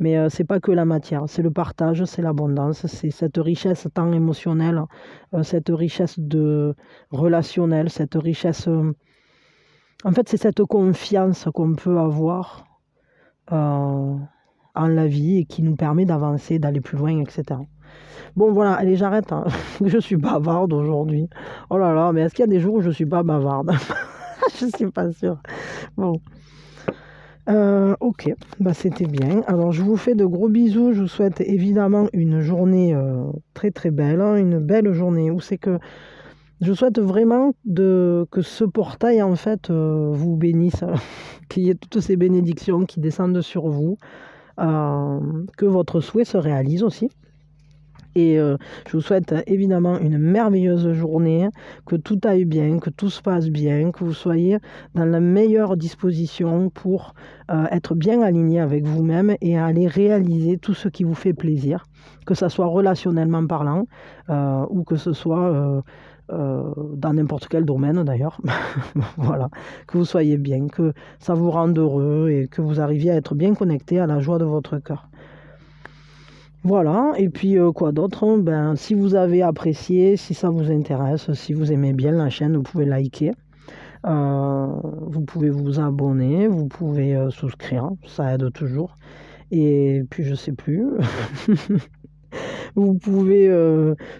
Mais c'est pas que la matière, c'est le partage, c'est l'abondance, c'est cette richesse tant émotionnelle, cette richesse relationnelle, cette richesse... en fait, c'est cette confiance qu'on peut avoir en la vie et qui nous permet d'avancer, d'aller plus loin, etc. Bon, voilà, allez, j'arrête, hein. Je suis bavarde aujourd'hui. Oh là là, mais est-ce qu'il y a des jours où je suis pas bavarde? Je suis pas sûre. Bon. Ok, bah c'était bien. Alors, je vous fais de gros bisous. Je vous souhaite évidemment une journée très très belle, hein, une belle journée. Où c'est que je souhaite vraiment que ce portail, en fait, vous bénisse, qu'il y ait toutes ces bénédictions qui descendent sur vous, que votre souhait se réalise aussi. Et je vous souhaite évidemment une merveilleuse journée, que tout aille bien, que tout se passe bien, que vous soyez dans la meilleure disposition pour être bien aligné avec vous-même et aller réaliser tout ce qui vous fait plaisir, que ce soit relationnellement parlant ou que ce soit dans n'importe quel domaine d'ailleurs. Voilà, que vous soyez bien, que ça vous rende heureux et que vous arriviez à être bien connecté à la joie de votre cœur. Voilà, et puis quoi d'autre? Ben, si vous avez apprécié, si ça vous intéresse, si vous aimez bien la chaîne, vous pouvez liker. Vous pouvez vous abonner, vous pouvez souscrire, ça aide toujours. Et puis je sais plus. Vous pouvez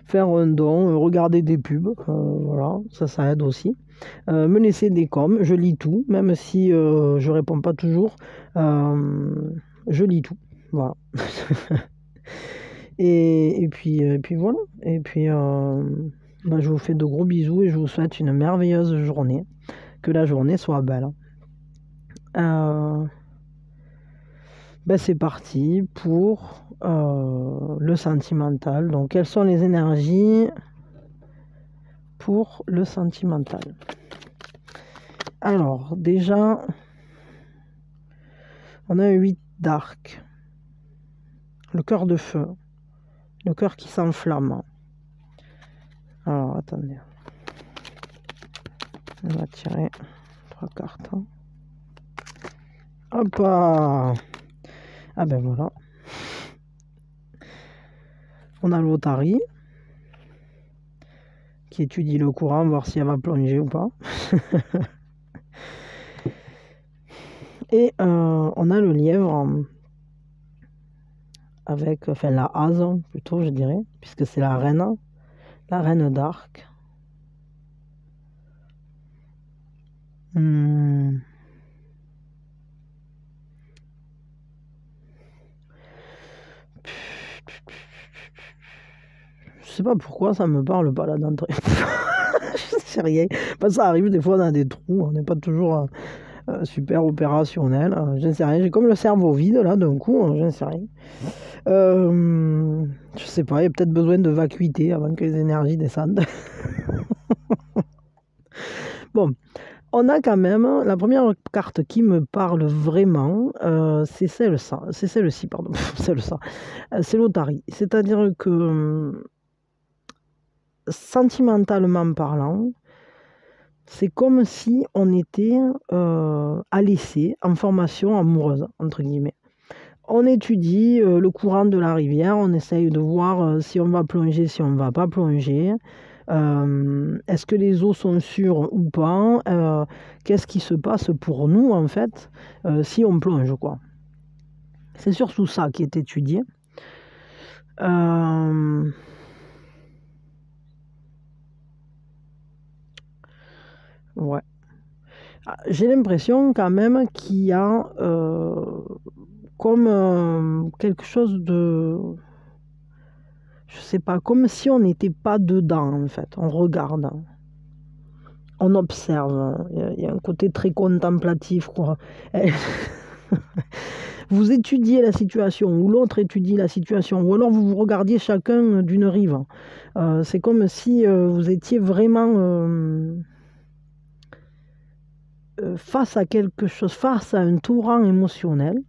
faire un don, regarder des pubs, voilà, ça aide aussi. Me laisser des coms, je lis tout, même si je réponds pas toujours, je lis tout, voilà. Et puis voilà. Et puis bah, je vous fais de gros bisous et je vous souhaite une merveilleuse journée. Que la journée soit belle. Ben c'est parti pour le sentimental. Donc quelles sont les énergies pour le sentimental? Alors déjà, on a un 8 d'arc. Le cœur de feu. Le cœur qui s'enflamme. Alors, attendez. On va tirer 3 cartes. Hop! Ah ben voilà. On a l'Otari qui étudie le courant, voir si elle va plonger ou pas. Et on a le lièvre avec, enfin la hase plutôt je dirais, puisque c'est la reine d'arc. Je sais pas pourquoi ça me parle pas là d'entrée. Je sais rien. Parce que ça arrive des fois dans des trous, on n'est pas toujours super opérationnel. Je ne sais rien. J'ai comme le cerveau vide là d'un coup, je ne sais rien. Je sais pas, il y a peut-être besoin de vacuité avant que les énergies descendent. Bon, on a quand même la première carte qui me parle vraiment, c'est celle-ci, pardon, celle-ci, c'est l'Otari. C'est-à-dire que sentimentalement parlant, c'est comme si on était à l'essai en formation amoureuse, entre guillemets. on étudie le courant de la rivière, on essaye de voir si on va plonger, si on ne va pas plonger. Est-ce que les eaux sont sûres ou pas? Qu'est-ce qui se passe pour nous, en fait, si on plonge, quoi. C'est surtout ça qui est étudié. Ouais. J'ai l'impression quand même qu'il y a comme quelque chose de... Je sais pas, comme si on n'était pas dedans, en fait. On regarde, on observe. Il y a un côté très contemplatif, quoi. Vous étudiez la situation, ou l'autre étudie la situation, ou alors vous vous regardiez chacun d'une rive. C'est comme si vous étiez vraiment face à quelque chose, face à un torrent émotionnel.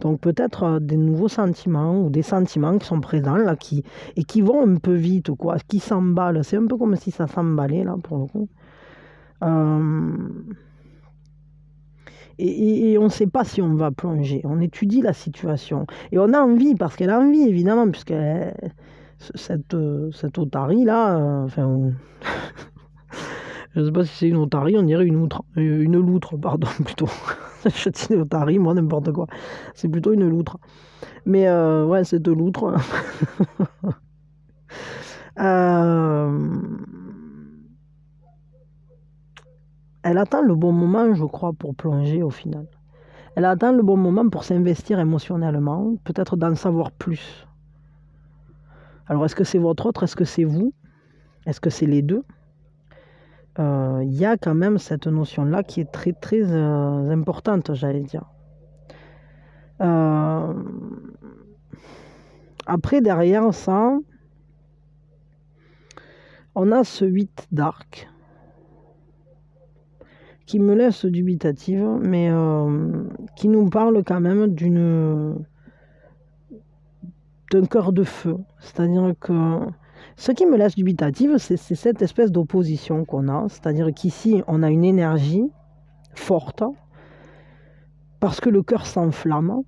Donc peut-être des nouveaux sentiments ou des sentiments qui sont présents là, et qui vont un peu vite, quoi, qui s'emballent. C'est un peu comme si ça s'emballait là pour le coup. Et on ne sait pas si on va plonger. On étudie la situation. Et on a envie, parce qu'elle a envie, évidemment, puisque cette otarie là, enfin, je ne sais pas si c'est une otarie, on dirait une loutre, pardon, plutôt. Je dis otarie, moi, n'importe quoi. C'est plutôt une loutre. Mais ouais, cette loutre. Elle attend le bon moment, je crois, pour plonger au final. Elle attend le bon moment pour s'investir émotionnellement, peut-être d'en savoir plus. Alors, est-ce que c'est votre autre? Est-ce que c'est vous? Est-ce que c'est les deux? Il y a quand même cette notion-là qui est très, très importante, j'allais dire. Après, derrière ça, on a ce 8 d'arc qui me laisse dubitative, mais qui nous parle quand même d'un cœur de feu. C'est-à-dire que ce qui me laisse dubitative, c'est cette espèce d'opposition qu'on a. C'est-à-dire qu'ici, on a une énergie forte, parce que le cœur s'enflamme,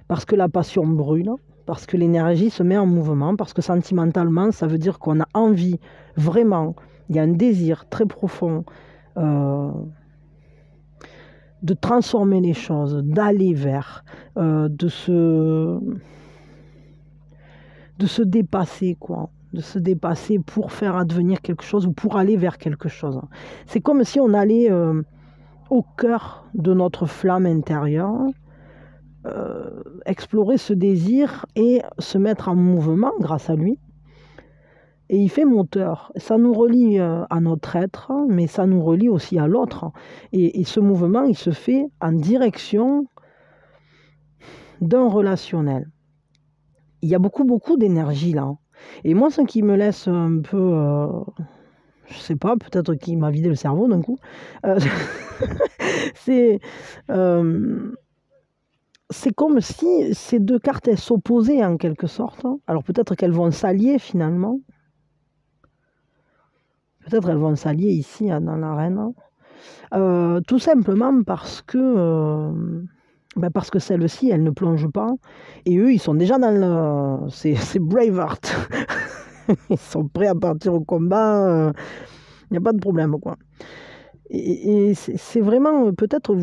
parce que la passion brûle, parce que l'énergie se met en mouvement, parce que sentimentalement, ça veut dire qu'on a envie, vraiment, il y a un désir très profond de transformer les choses, d'aller vers, de se dépasser, quoi. De se dépasser pour faire advenir quelque chose ou pour aller vers quelque chose. C'est comme si on allait au cœur de notre flamme intérieure, explorer ce désir et se mettre en mouvement grâce à lui. Et il fait moteur. Ça nous relie à notre être, mais ça nous relie aussi à l'autre. Et ce mouvement, il se fait en direction d'un relationnel. Il y a beaucoup, beaucoup d'énergie là. Et moi, ce qui me laisse un peu... je sais pas, peut-être qu'il m'a vidé le cerveau d'un coup. C'est comme si ces deux cartes elles s'opposaient en quelque sorte. Alors peut-être qu'elles vont s'allier finalement. Peut-être elles vont s'allier ici dans l'arène. Tout simplement parce que celle-ci, elle ne plonge pas. Et eux, ils sont déjà dans le... C'est Braveheart. Ils sont prêts à partir au combat. Il n'y a pas de problème, quoi. Et c'est vraiment... Peut-être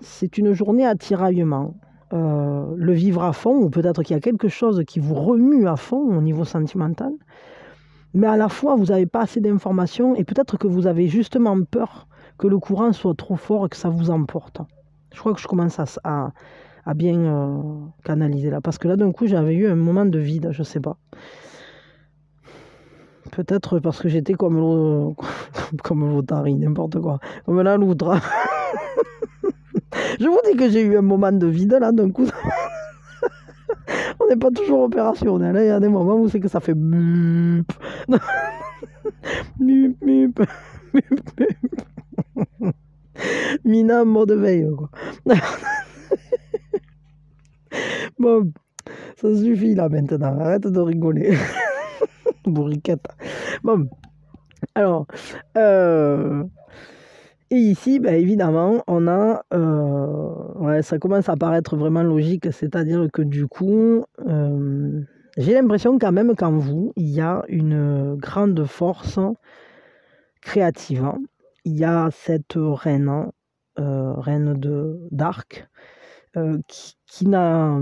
c'est une journée à tiraillement. Le vivre à fond, ou peut-être qu'il y a quelque chose qui vous remue à fond au niveau sentimental. Mais à la fois, vous n'avez pas assez d'informations et peut-être que vous avez justement peur que le courant soit trop fort et que ça vous emporte. Je crois que je commence à bien canaliser là. Parce que là, d'un coup, j'avais eu un moment de vide, je ne sais pas. Peut-être parce que j'étais comme l'otarie, n'importe quoi. Comme la loutre. Je vous dis que j'ai eu un moment de vide là, d'un coup. On n'est pas toujours opérationnel. Il y a des moments où c'est que ça fait... Bup. Bup, bup. Mina en mode veille, quoi. Bon, ça suffit là maintenant. Arrête de rigoler. Bourriquette. Bon, alors... Et ici, évidemment, on a Ouais, ça commence à paraître vraiment logique, c'est-à-dire que du coup, j'ai l'impression quand même qu'en vous, il y a une grande force créative, hein. Il y a cette reine, hein, reine d'Arc, qui n'a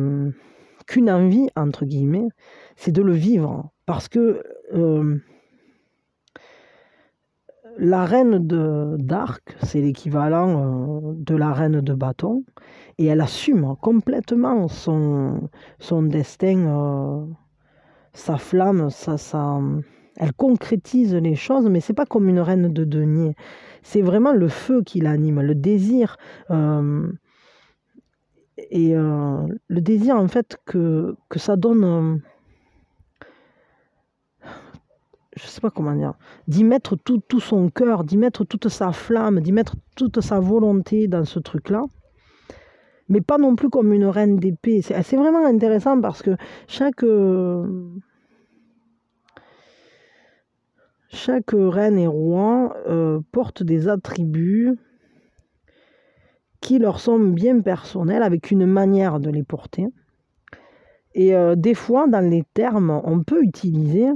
qu'une envie, entre guillemets, c'est de le vivre. Parce que la reine d'Arc, c'est l'équivalent de la reine de bâton, et elle assume complètement son destin, sa flamme, elle concrétise les choses, mais c'est pas comme une reine de denier. C'est vraiment le feu qui l'anime, le désir. Le désir, en fait, que ça donne, je sais pas comment dire, d'y mettre tout son cœur, d'y mettre toute sa flamme, d'y mettre toute sa volonté dans ce truc-là. Mais pas non plus comme une reine d'épée. C'est vraiment intéressant parce que chaque reine et roi porte des attributs qui leur sont bien personnels, avec une manière de les porter. Et des fois, dans les termes, on peut utiliser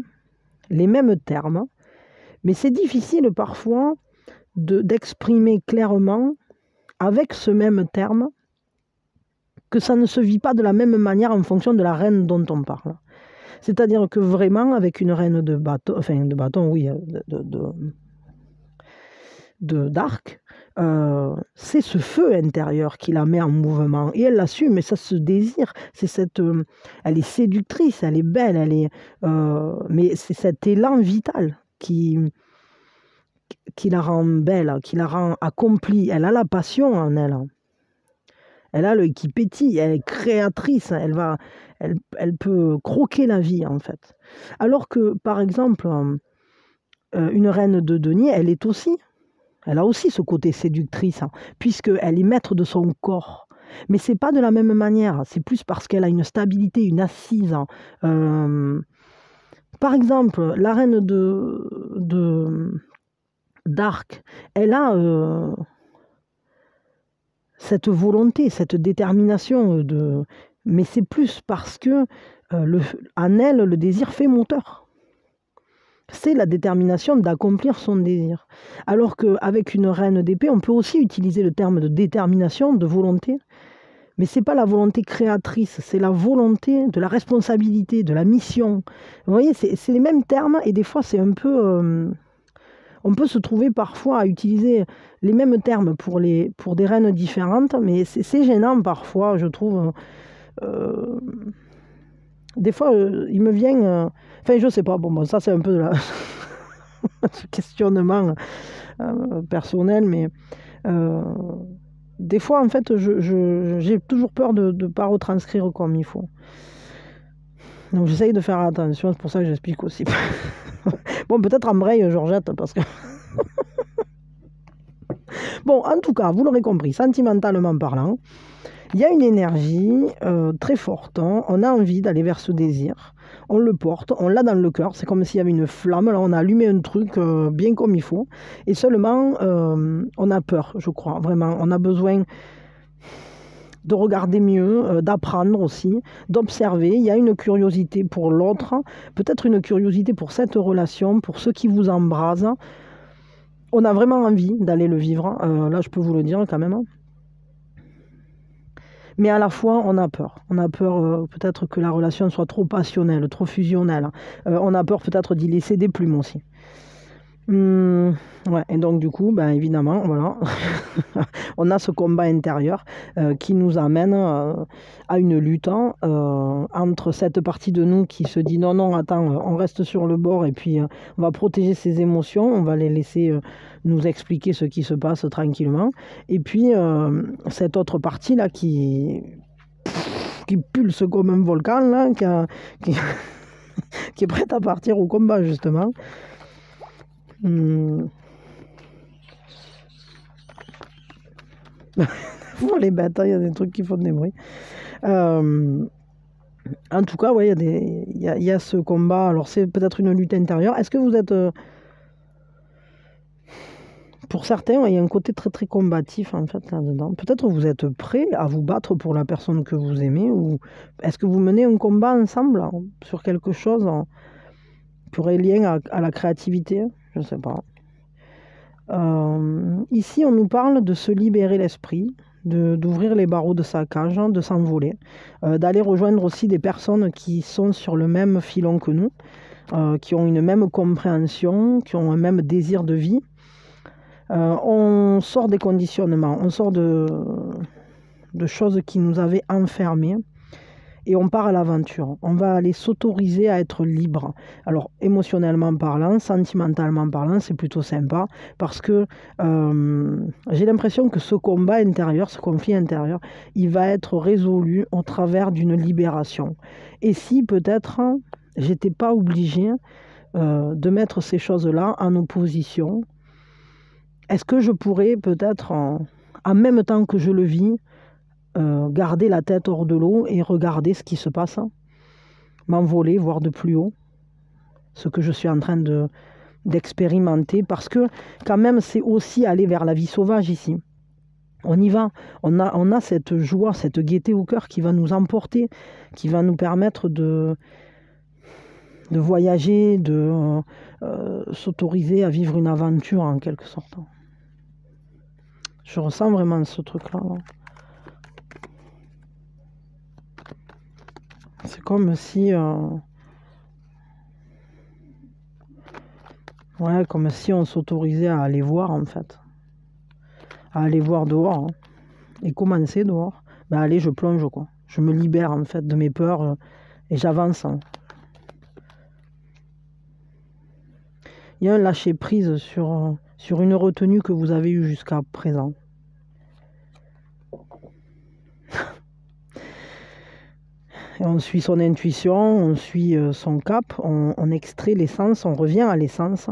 les mêmes termes, mais c'est difficile parfois d'exprimer clairement avec ce même terme que ça ne se vit pas de la même manière en fonction de la reine dont on parle. C'est-à-dire que vraiment, avec une reine de bâton, oui, d'arc, c'est ce feu intérieur qui la met en mouvement. Et elle l'assume, mais ça se désire. Elle est séductrice, elle est belle, mais c'est cet élan vital qui la rend belle, qui la rend accomplie. Elle a la passion en elle. Elle a l'œil qui pétille, elle est créatrice, elle peut croquer la vie, en fait. Alors que, par exemple, une reine de denier, elle a aussi ce côté séductrice, hein, puisqu'elle est maître de son corps. Mais c'est pas de la même manière, c'est plus parce qu'elle a une stabilité, une assise. Par exemple, la reine d'Arc, elle a cette volonté, cette détermination, mais c'est plus parce que en elle, le désir fait moteur. C'est la détermination d'accomplir son désir. Alors qu'avec une reine d'épée, on peut aussi utiliser le terme de détermination, de volonté, mais ce n'est pas la volonté créatrice, c'est la volonté de la responsabilité, de la mission. Vous voyez, c'est les mêmes termes, et des fois, c'est un peu... on peut se trouver parfois à utiliser les mêmes termes pour des reines différentes, mais c'est gênant parfois, je trouve. Des fois, il me vient... Enfin, je sais pas, bon ça c'est un peu ce questionnement personnel, mais des fois, en fait, j'ai toujours peur de ne pas retranscrire comme il faut. Donc j'essaye de faire attention, c'est pour ça que j'explique aussi. Bon, peut-être embraye Georgette, parce que... Bon, en tout cas, vous l'aurez compris, sentimentalement parlant, il y a une énergie très forte, hein. On a envie d'aller vers ce désir, on le porte, on l'a dans le cœur, c'est comme s'il y avait une flamme, là on a allumé un truc bien comme il faut, et seulement on a peur, je crois, vraiment, on a besoin de regarder mieux, d'apprendre aussi, d'observer. Il y a une curiosité pour l'autre, peut-être une curiosité pour cette relation, pour ce qui vous embrase. On a vraiment envie d'aller le vivre, là je peux vous le dire quand même. Mais à la fois, on a peur. On a peur peut-être que la relation soit trop passionnelle, trop fusionnelle. On a peur peut-être d'y laisser des plumes aussi. Ouais, et donc du coup, ben, évidemment, voilà, on a ce combat intérieur qui nous amène à une lutte entre cette partie de nous qui se dit non, non, attends, on reste sur le bord et puis on va protéger ses émotions, on va les laisser nous expliquer ce qui se passe tranquillement. Et puis cette autre partie là qui pulse comme un volcan, là, qui est prête à partir au combat justement. Pour les bêtes, il y a des trucs qui font des bruits. En tout cas, ouais, il y a ce combat. Alors, c'est peut-être une lutte intérieure. Est-ce que vous êtes pour certains, il y a un côté très très combatif en fait là-dedans. Peut-être vous êtes prêt à vous battre pour la personne que vous aimez, ou est-ce que vous menez un combat ensemble hein, sur quelque chose hein, qui aurait lien à la créativité? Je ne sais pas. Ici, on nous parle de se libérer l'esprit, d'ouvrir les barreaux de sa cage, de s'envoler, d'aller rejoindre aussi des personnes qui sont sur le même filon que nous, qui ont une même compréhension, qui ont un même désir de vie. On sort des conditionnements, on sort de choses qui nous avaient enfermés et on part à l'aventure. On va aller s'autoriser à être libre. Alors émotionnellement parlant, sentimentalement parlant, c'est plutôt sympa parce que j'ai l'impression que ce combat intérieur, ce conflit intérieur, il va être résolu au travers d'une libération. Et si peut-être j'étais pas obligée de mettre ces choses-là en opposition, est-ce que je pourrais peut-être, en même temps que je le vis, garder la tête hors de l'eau et regarder ce qui se passe, m'envoler, voir de plus haut, ce que je suis en train d'expérimenter, parce que quand même c'est aussi aller vers la vie sauvage ici. On y va, on a cette joie, cette gaieté au cœur qui va nous emporter, qui va nous permettre de voyager, de s'autoriser à vivre une aventure en quelque sorte. Je ressens vraiment ce truc-là. C'est comme si... ouais, comme si on s'autorisait à aller voir, en fait. À aller voir dehors. Hein. Et commencer dehors. Ben allez, je plonge, quoi. Je me libère, en fait, de mes peurs et j'avance. Hein. Il y a un lâcher-prise sur une retenue que vous avez eue jusqu'à présent. Et on suit son intuition, on suit son cap, on extrait l'essence, on revient à l'essence.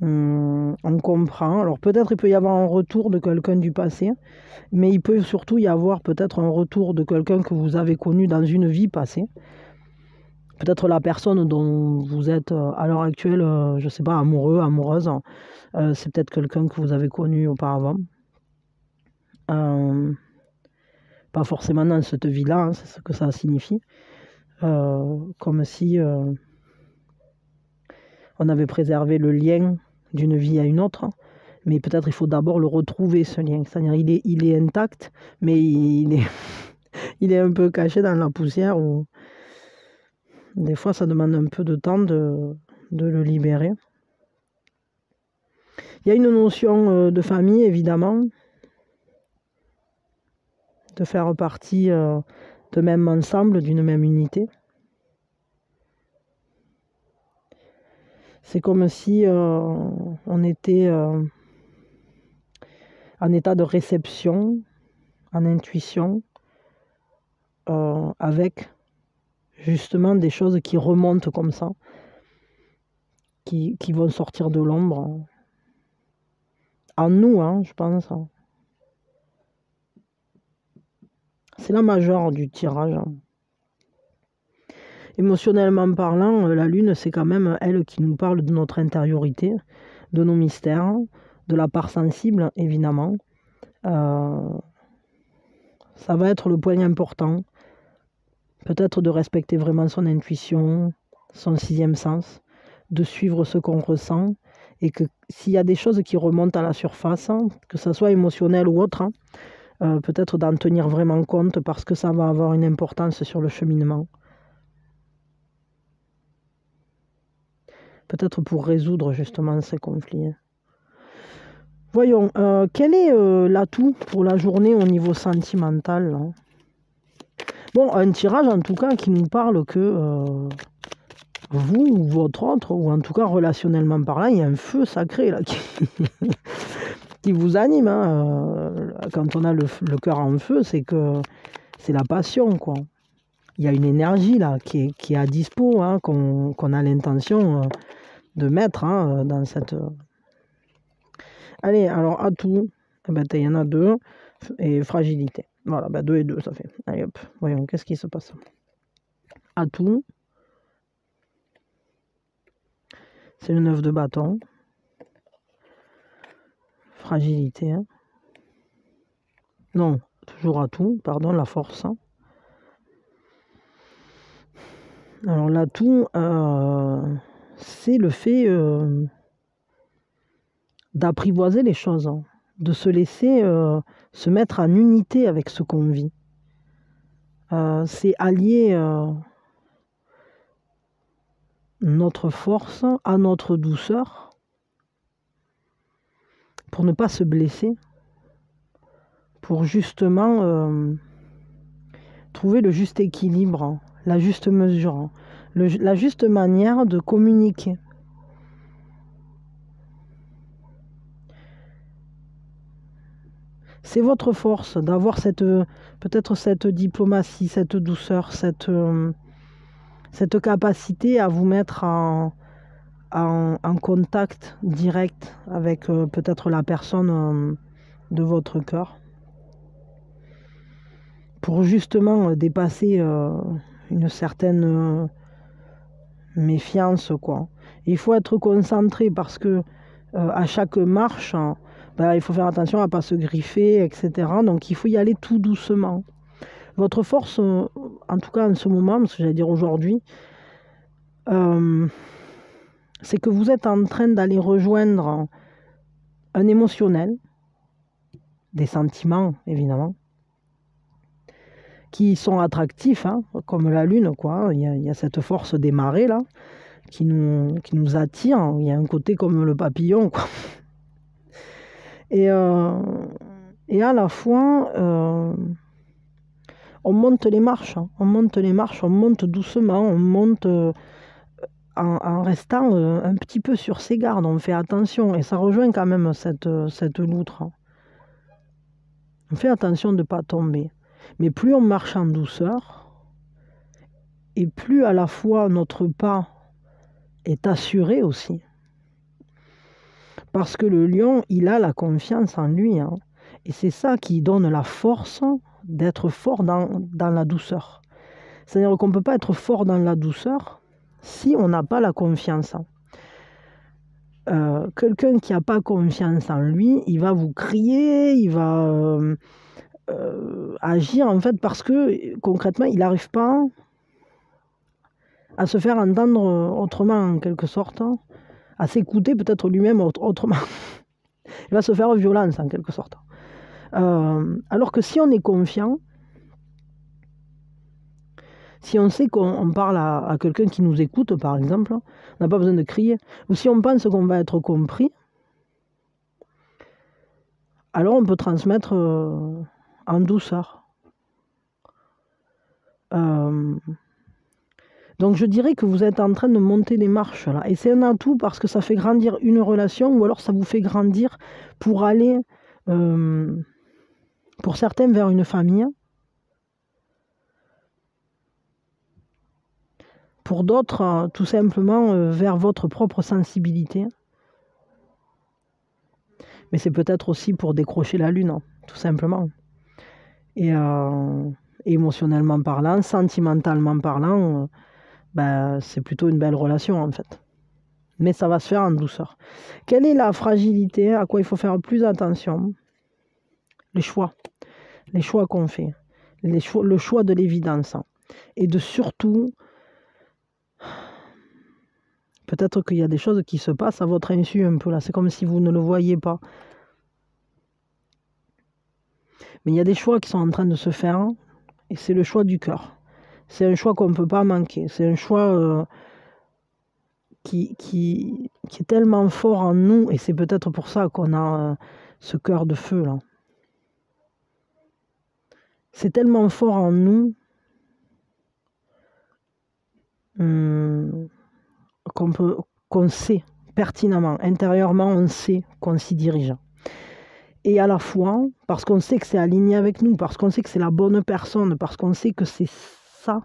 On comprend. Alors peut-être il peut y avoir un retour de quelqu'un du passé, mais il peut surtout y avoir peut-être un retour de quelqu'un que vous avez connu dans une vie passée. Peut-être la personne dont vous êtes à l'heure actuelle, je ne sais pas, amoureux, amoureuse, c'est peut-être quelqu'un que vous avez connu auparavant. Pas forcément dans cette vie-là, hein, c'est ce que ça signifie. Comme si on avait préservé le lien d'une vie à une autre, hein. Mais peut-être il faut d'abord le retrouver, ce lien. C'est-à-dire il est intact, mais il est un peu caché dans la poussière. Où des fois, ça demande un peu de temps de le libérer. Il y a une notion de famille, évidemment, de faire partie de même ensemble, d'une même unité. C'est comme si on était en état de réception, en intuition, avec justement des choses qui remontent comme ça, qui vont sortir de l'ombre. En nous, hein, je pense. C'est la majeure du tirage. Émotionnellement parlant, la Lune, c'est quand même elle qui nous parle de notre intériorité, de nos mystères, de la part sensible, évidemment. Ça va être le point important. Peut-être de respecter vraiment son intuition, son sixième sens, de suivre ce qu'on ressent, et que s'il y a des choses qui remontent à la surface, que ce soit émotionnel ou autre, peut-être d'en tenir vraiment compte parce que ça va avoir une importance sur le cheminement. Peut-être pour résoudre justement ces conflits. Voyons, quel est l'atout pour la journée au niveau sentimental là? Bon, un tirage en tout cas qui nous parle que vous ou votre autre, ou en tout cas relationnellement parlant, il y a un feu sacré là qui vous anime. Hein. Quand on a le cœur en feu, c'est que c'est la passion, quoi. Il y a une énergie là qui est à dispo, hein, qu'on a l'intention de mettre hein, dans cette... Allez, alors atout, eh ben, il y en a deux, et fragilité. Voilà, ben 2 et 2 ça fait. Allez hop, voyons, qu'est-ce qui se passe. Atout, c'est le 9 de bâton. fragilité. Hein. Non, toujours atout, pardon, la force. Hein. Alors l'atout, c'est le fait d'apprivoiser les choses, hein, de se laisser se mettre en unité avec ce qu'on vit. C'est allier notre force à notre douceur pour ne pas se blesser, pour justement trouver le juste équilibre, la juste mesure, la juste manière de communiquer. C'est votre force d'avoir peut-être cette diplomatie, cette douceur, cette capacité à vous mettre en contact direct avec peut-être la personne de votre cœur pour justement dépasser une certaine méfiance, quoi. Il faut être concentré parce que à chaque marche, il faut faire attention à ne pas se griffer, etc. Donc il faut y aller tout doucement. Votre force, en tout cas en ce moment, parce que j'allais dire aujourd'hui, c'est que vous êtes en train d'aller rejoindre un émotionnel, des sentiments évidemment, qui sont attractifs, hein, comme la lune, quoi. Il y a cette force des marées là, qui nous attire. Il y a un côté comme le papillon, quoi. Et à la fois, on monte les marches, hein. On monte doucement, on monte en restant un petit peu sur ses gardes, on fait attention. Et ça rejoint quand même cette loutre. Hein. On fait attention de ne pas tomber. Mais plus on marche en douceur, et plus à la fois notre pas est assuré aussi. Parce que le lion, il a la confiance en lui. Hein. Et c'est ça qui donne la force d'être fort dans la douceur. C'est-à-dire qu'on ne peut pas être fort dans la douceur si on n'a pas la confiance. Quelqu'un qui n'a pas confiance en lui, il va vous crier, il va agir en fait parce que concrètement, il n'arrive pas à se faire entendre autrement en quelque sorte, à s'écouter peut-être lui-même autrement. Il va se faire violence en quelque sorte. Alors que si on est confiant, si on sait qu'on parle à quelqu'un qui nous écoute, par exemple, on n'a pas besoin de crier. Ou si on pense qu'on va être compris, alors on peut transmettre en douceur. Donc je dirais que vous êtes en train de monter des marches là. Et c'est un atout parce que ça fait grandir une relation ou alors ça vous fait grandir pour aller, pour certains, vers une famille. Pour d'autres, tout simplement vers votre propre sensibilité. Mais c'est peut-être aussi pour décrocher la lune, hein, tout simplement. Et émotionnellement parlant, sentimentalement parlant, c'est plutôt une belle relation en fait. Mais ça va se faire en douceur. Quelle est la fragilité? À quoi il faut faire plus attention? Les choix. Les choix qu'on fait. Le choix de l'évidence. Et de surtout... Peut-être qu'il y a des choses qui se passent à votre insu un peu là. C'est comme si vous ne le voyez pas. Mais il y a des choix qui sont en train de se faire. Et c'est le choix du cœur. C'est un choix qu'on ne peut pas manquer. C'est un choix qui est tellement fort en nous. Et c'est peut-être pour ça qu'on a ce cœur de feu là. C'est tellement fort en nous qu'on sait pertinemment, intérieurement, on sait qu'on s'y dirige. Et à la fois, parce qu'on sait que c'est aligné avec nous, parce qu'on sait que c'est la bonne personne, parce qu'on sait que c'est ça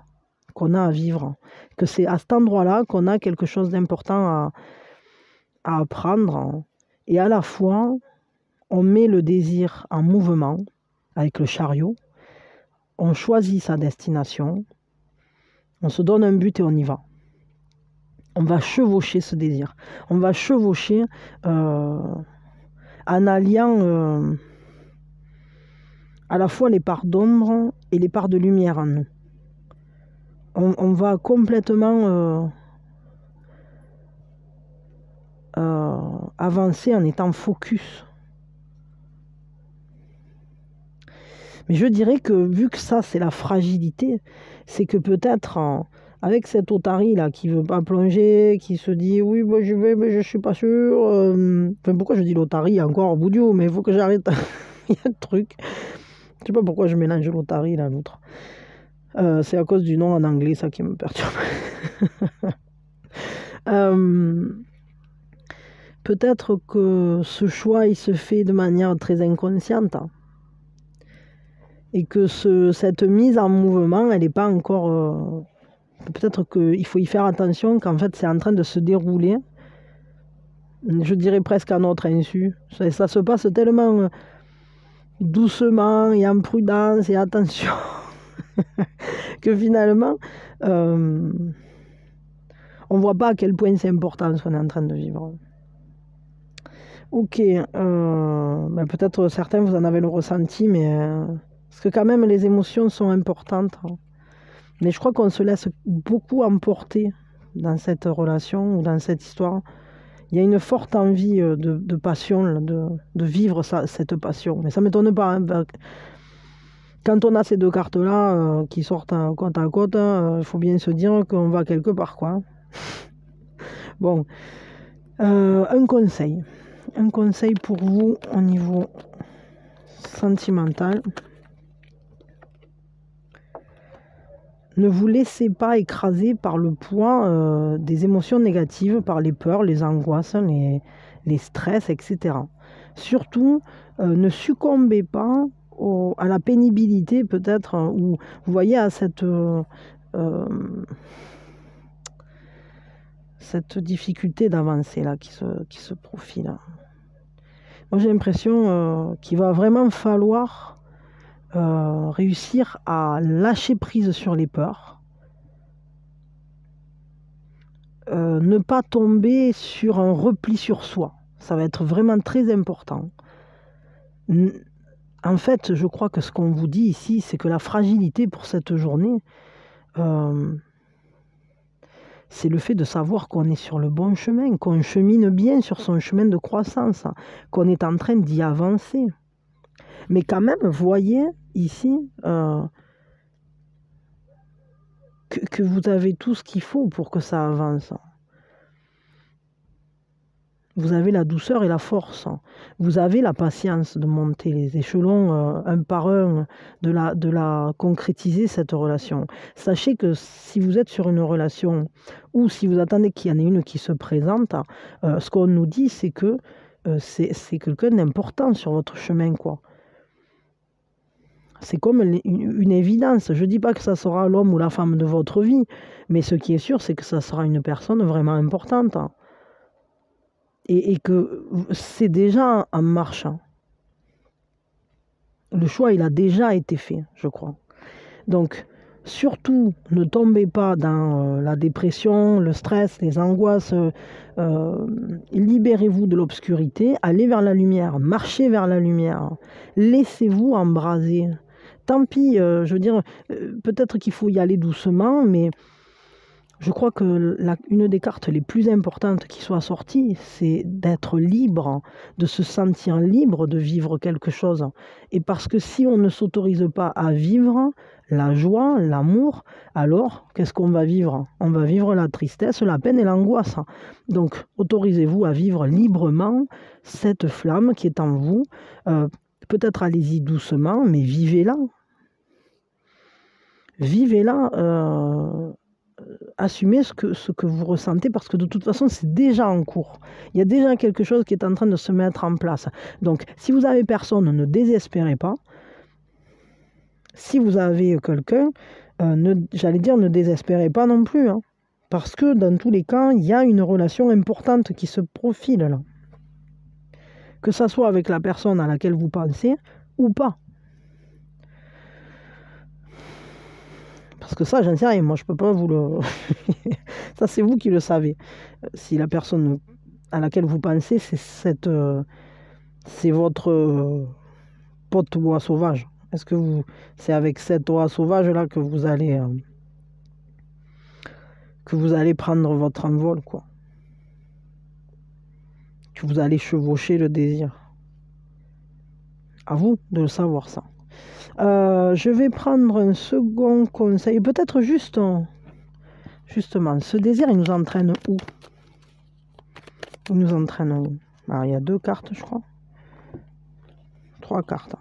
qu'on a à vivre, que c'est à cet endroit-là qu'on a quelque chose d'important à apprendre. Et à la fois, on met le désir en mouvement avec le chariot, on choisit sa destination, on se donne un but et on y va. On va chevaucher ce désir. On va chevaucher en alliant à la fois les parts d'ombre et les parts de lumière en nous. On va complètement avancer en étant focus. Mais je dirais que vu que ça, c'est la fragilité, c'est que peut-être avec cet otari là qui veut pas plonger, qui se dit oui, bah, je vais, mais je suis pas sûr. Enfin, pourquoi je dis l'otari encore Boudio, mais il faut que j'arrête. Il y a un truc. Je sais pas pourquoi je mélange l'otari là, l'autre. C'est à cause du nom en anglais, ça qui me perturbe. Peut-être que ce choix, il se fait de manière très inconsciente. Et que cette mise en mouvement, elle n'est pas encore... peut-être qu'il faut y faire attention, qu'en fait, c'est en train de se dérouler. Je dirais presque à notre insu. Ça se passe tellement doucement et en prudence et attention que finalement, on ne voit pas à quel point c'est important ce qu'on est en train de vivre. Ok, ben peut-être certains vous en avez le ressenti, mais parce que quand même les émotions sont importantes. Mais je crois qu'on se laisse beaucoup emporter dans cette relation ou dans cette histoire. Il y a une forte envie de passion, de vivre cette passion. Mais ça ne m'étonne pas. Hein, quand on a ces deux cartes-là qui sortent côte à côte, il faut bien se dire qu'on va quelque part, quoi. Bon, un conseil. Un conseil pour vous au niveau sentimental. Ne vous laissez pas écraser par le poids des émotions négatives, par les peurs, les angoisses, les stress, etc. Surtout, ne succombez pas à la pénibilité peut-être, ou vous voyez à cette difficulté d'avancer là qui se profile. Moi j'ai l'impression qu'il va vraiment falloir réussir à lâcher prise sur les peurs, ne pas tomber sur un repli sur soi. Ça va être vraiment très important. En fait, je crois que ce qu'on vous dit ici, c'est que la fragilité pour cette journée, c'est le fait de savoir qu'on est sur le bon chemin, qu'on chemine bien sur son chemin de croissance, qu'on est en train d'y avancer. Mais quand même, voyez ici que vous avez tout ce qu'il faut pour que ça avance. Vous avez la douceur et la force. Vous avez la patience de monter les échelons un par un, de la concrétiser, cette relation. Sachez que si vous êtes sur une relation ou si vous attendez qu'il y en ait une qui se présente, ce qu'on nous dit, c'est que c'est quelqu'un d'important sur votre chemin, quoi. C'est comme une évidence. Je ne dis pas que ça sera l'homme ou la femme de votre vie, mais ce qui est sûr, c'est que ça sera une personne vraiment importante. Et que c'est déjà en marche. Le choix, il a déjà été fait, je crois. Donc, surtout, ne tombez pas dans la dépression, le stress, les angoisses. Libérez-vous de l'obscurité, allez vers la lumière, marchez vers la lumière. Laissez-vous embraser. Tant pis, je veux dire, peut-être qu'il faut y aller doucement, mais je crois que une des cartes les plus importantes qui soit sortie, c'est d'être libre, de se sentir libre de vivre quelque chose. Et parce que si on ne s'autorise pas à vivre la joie, l'amour, alors qu'est-ce qu'on va vivre? On va vivre la tristesse, la peine et l'angoisse. Donc autorisez-vous à vivre librement cette flamme qui est en vous. Peut-être allez-y doucement, mais vivez-la. Vivez-la. Assumez ce que vous ressentez, parce que de toute façon, c'est déjà en cours. Il y a déjà quelque chose qui est en train de se mettre en place. Donc, si vous avez personne, ne désespérez pas. Si vous avez quelqu'un, j'allais dire, ne désespérez pas non plus. Hein, parce que dans tous les cas, il y a une relation importante qui se profile là. Que ça soit avec la personne à laquelle vous pensez ou pas. Parce que ça, j'en sais rien. Moi, je peux pas vous le... ça, c'est vous qui le savez. Si la personne à laquelle vous pensez, c'est c'est votre pote oie sauvage. Est-ce que c'est avec cette oie sauvage là que vous allez prendre votre envol, quoi. Que vous allez chevaucher le désir. À vous de le savoir, ça. Je vais prendre un second conseil. Peut-être justement, ce désir, il nous entraîne où? Il nous entraîne où? Alors, il y a 2 cartes, je crois. 3 cartes.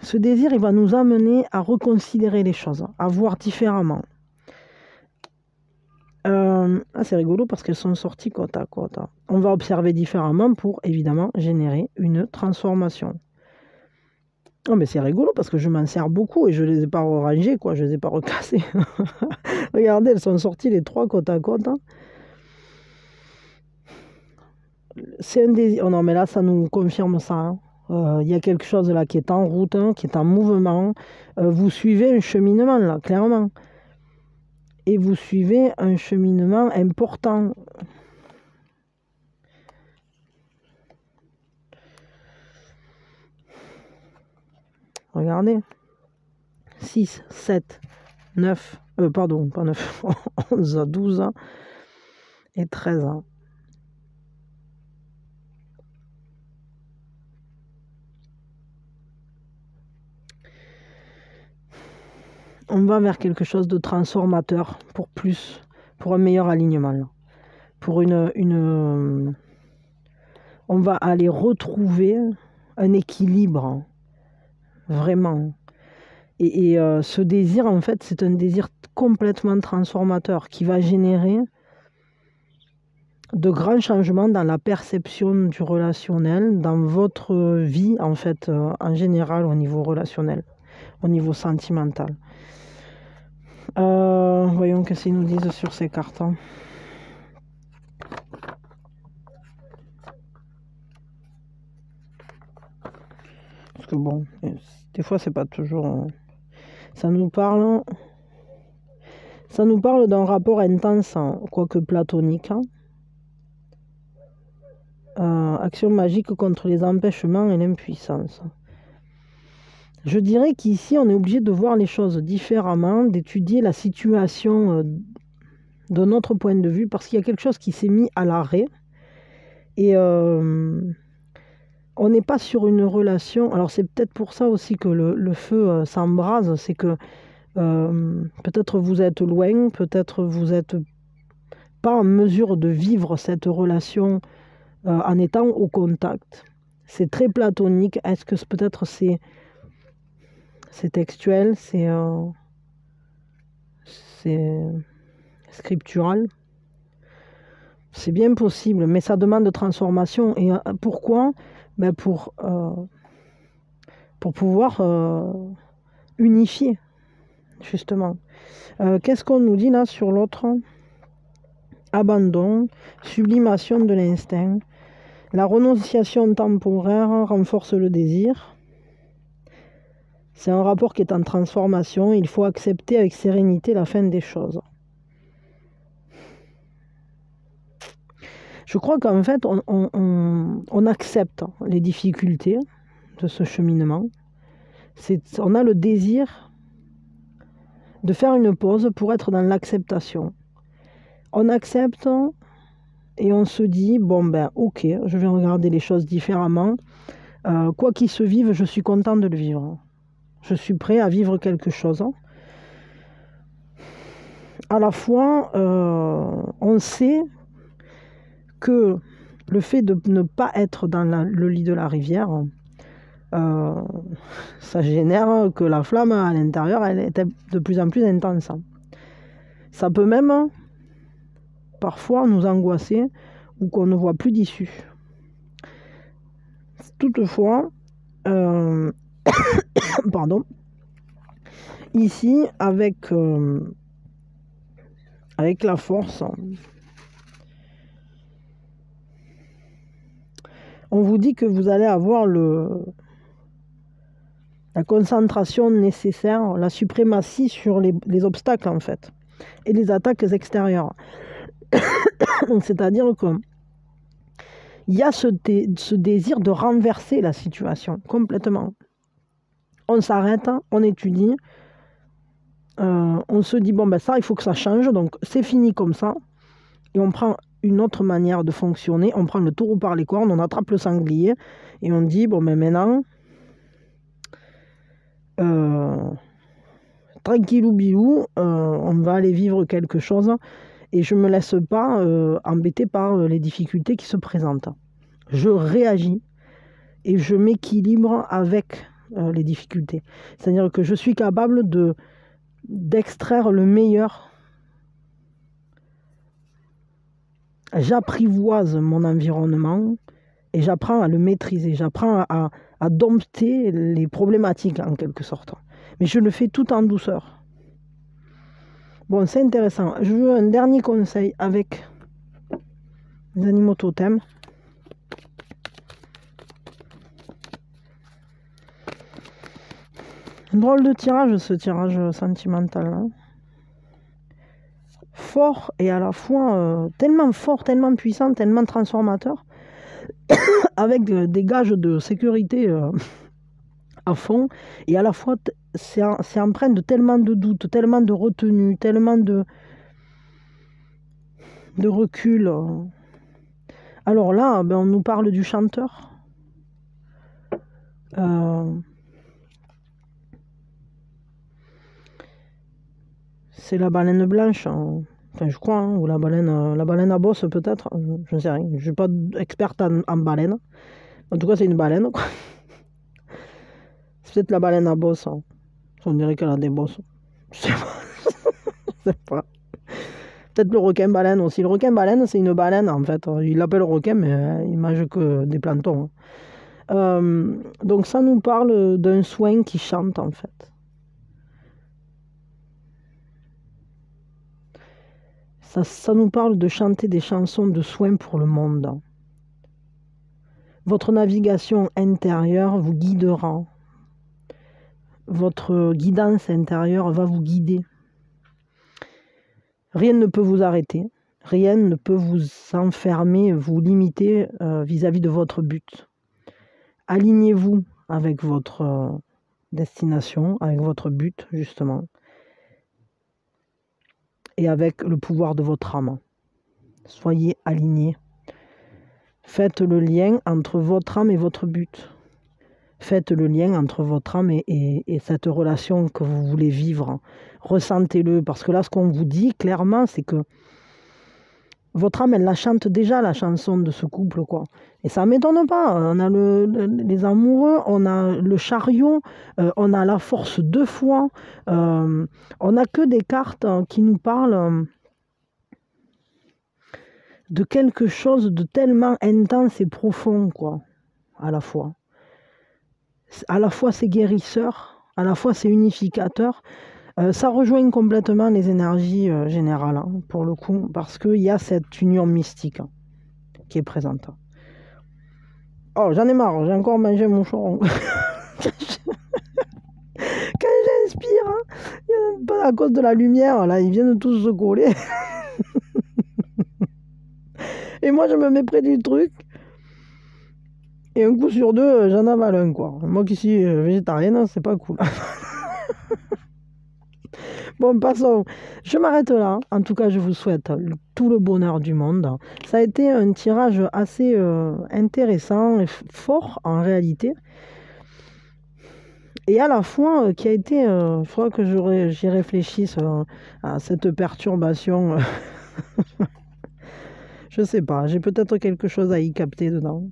Ce désir, il va nous amener à reconsidérer les choses, à voir différemment. C'est rigolo parce qu'elles sont sorties côte à côte. On va observer différemment pour, évidemment, générer une transformation. Oh, mais c'est rigolo parce que je m'en sers beaucoup et je ne les ai pas rangées, quoi. Je ne les ai pas recassées. Regardez, elles sont sorties les 3 côte à côte. C'est un désir. Oh non, mais là, ça nous confirme ça. Il y a quelque chose là qui est en route, qui est en mouvement. Vous suivez un cheminement, là, clairement. Et vous suivez un cheminement important. Regardez. 6, 7, 9, pardon, pas 9, 11, 12 et 13 ans. On va vers quelque chose de transformateur pour un meilleur alignement. Là. Pour on va aller retrouver un équilibre, vraiment. Et ce désir, en fait, c'est un désir complètement transformateur qui va générer de grands changements dans la perception du relationnel, dans votre vie, en fait, en général, au niveau relationnel, au niveau sentimental. Voyons qu'est-ce qu'ils nous disent sur ces cartes. Parce que bon, des fois c'est pas toujours... Ça nous parle d'un rapport intense, quoique platonique. Action magique contre les empêchements et l'impuissance. Je dirais qu'ici, on est obligé de voir les choses différemment, d'étudier la situation de notre point de vue, parce qu'il y a quelque chose qui s'est mis à l'arrêt. Et on n'est pas sur une relation... Alors c'est peut-être pour ça aussi que le feu s'embrase, c'est que peut-être vous êtes loin, peut-être vous n'êtes pas en mesure de vivre cette relation en étant au contact. C'est très platonique. Est-ce que peut-être c'est textuel, c'est scriptural? C'est bien possible, mais ça demande de transformation. Et pourquoi? Pour pouvoir unifier, justement. Qu'est-ce qu'on nous dit là sur l'autre? Abandon, sublimation de l'instinct. La renonciation temporaire renforce le désir. C'est un rapport qui est en transformation. Il faut accepter avec sérénité la fin des choses. Je crois qu'en fait, on accepte les difficultés de ce cheminement. On a le désir de faire une pause pour être dans l'acceptation. On accepte et on se dit, bon ben ok, je vais regarder les choses différemment. Quoi qu'il se vive, je suis content de le vivre. Je suis prêt à vivre quelque chose. À la fois, on sait que le fait de ne pas être dans le lit de la rivière, ça génère que la flamme à l'intérieur, elle est de plus en plus intense. Ça peut même parfois nous angoisser ou qu'on ne voit plus d'issue. Toutefois, pardon, ici, avec la force, on vous dit que vous allez avoir la concentration nécessaire, la suprématie sur les obstacles, en fait, et les attaques extérieures. C'est-à-dire que il y a ce désir de renverser la situation complètement. On s'arrête, on étudie, on se dit, bon, ben ça, il faut que ça change, donc c'est fini comme ça, et on prend une autre manière de fonctionner, on prend le taureau par les cornes, on attrape le sanglier, et on dit, bon, ben maintenant, tranquillou bilou, on va aller vivre quelque chose, et je ne me laisse pas embêter par les difficultés qui se présentent. Je réagis, et je m'équilibre avec les difficultés. C'est-à-dire que je suis capable d'extraire le meilleur. J'apprivoise mon environnement et j'apprends à le maîtriser. J'apprends à dompter les problématiques en quelque sorte. Mais je le fais tout en douceur. Bon, c'est intéressant. Je veux un dernier conseil avec les animaux totems. Un drôle de tirage, ce tirage sentimental. Hein. Fort et à la fois tellement fort, tellement puissant, tellement transformateur, avec des gages de sécurité à fond, et à la fois c'est empreint de tellement de doutes, tellement de retenue, tellement de recul. Alors là, ben, on nous parle du chanteur. C'est la baleine blanche, hein. Enfin, je crois, hein, ou la baleine à bosse peut-être, je ne sais rien. Je ne suis pas experte en baleine. En tout cas, c'est une baleine, quoi. C'est peut-être la baleine à bosse. Hein. On dirait qu'elle a des bosses. Je sais pas. Je sais pas. Peut-être le requin-baleine aussi. Le requin-baleine, c'est une baleine, en fait. Il l'appelle requin, mais il mange que des planctons. Hein. Donc, ça nous parle d'un soin qui chante, en fait. Ça nous parle de chanter des chansons de soin pour le monde. Votre navigation intérieure vous guidera. Votre guidance intérieure va vous guider. Rien ne peut vous arrêter. Rien ne peut vous enfermer, vous limiter vis-à-vis de votre but. Alignez-vous avec votre destination, avec votre but, justement. Et avec le pouvoir de votre âme. Soyez alignés. Faites le lien entre votre âme et votre but. Faites le lien entre votre âme et cette relation que vous voulez vivre. Ressentez-le, parce que là, ce qu'on vous dit clairement, c'est que votre âme, elle la chante déjà, la chanson de ce couple, quoi. Et ça ne m'étonne pas. On a les amoureux, on a le chariot, on a la force de foi. On n'a que des cartes qui nous parlent de quelque chose de tellement intense et profond, quoi, à la fois. À la fois, c'est guérisseur, à la fois, c'est unificateur. Ça rejoint complètement les énergies générales, hein, pour le coup, parce qu'il y a cette union mystique hein, qui est présente. Oh, j'en ai marre, j'ai encore mangé mon choron. Quand j'inspire, hein, pas à cause de la lumière, là, ils viennent tous se coller. Et moi, je me mets près du truc. Et un coup sur deux, j'en avale un, quoi. Moi qui suis végétarienne, c'est pas cool. Bon, passons. Je m'arrête là. En tout cas, je vous souhaite tout le bonheur du monde. Ça a été un tirage assez intéressant et fort en réalité. Et à la fois qui a été... Il faudra que j'y réfléchisse à cette perturbation. Je sais pas. J'ai peut-être quelque chose à y capter dedans.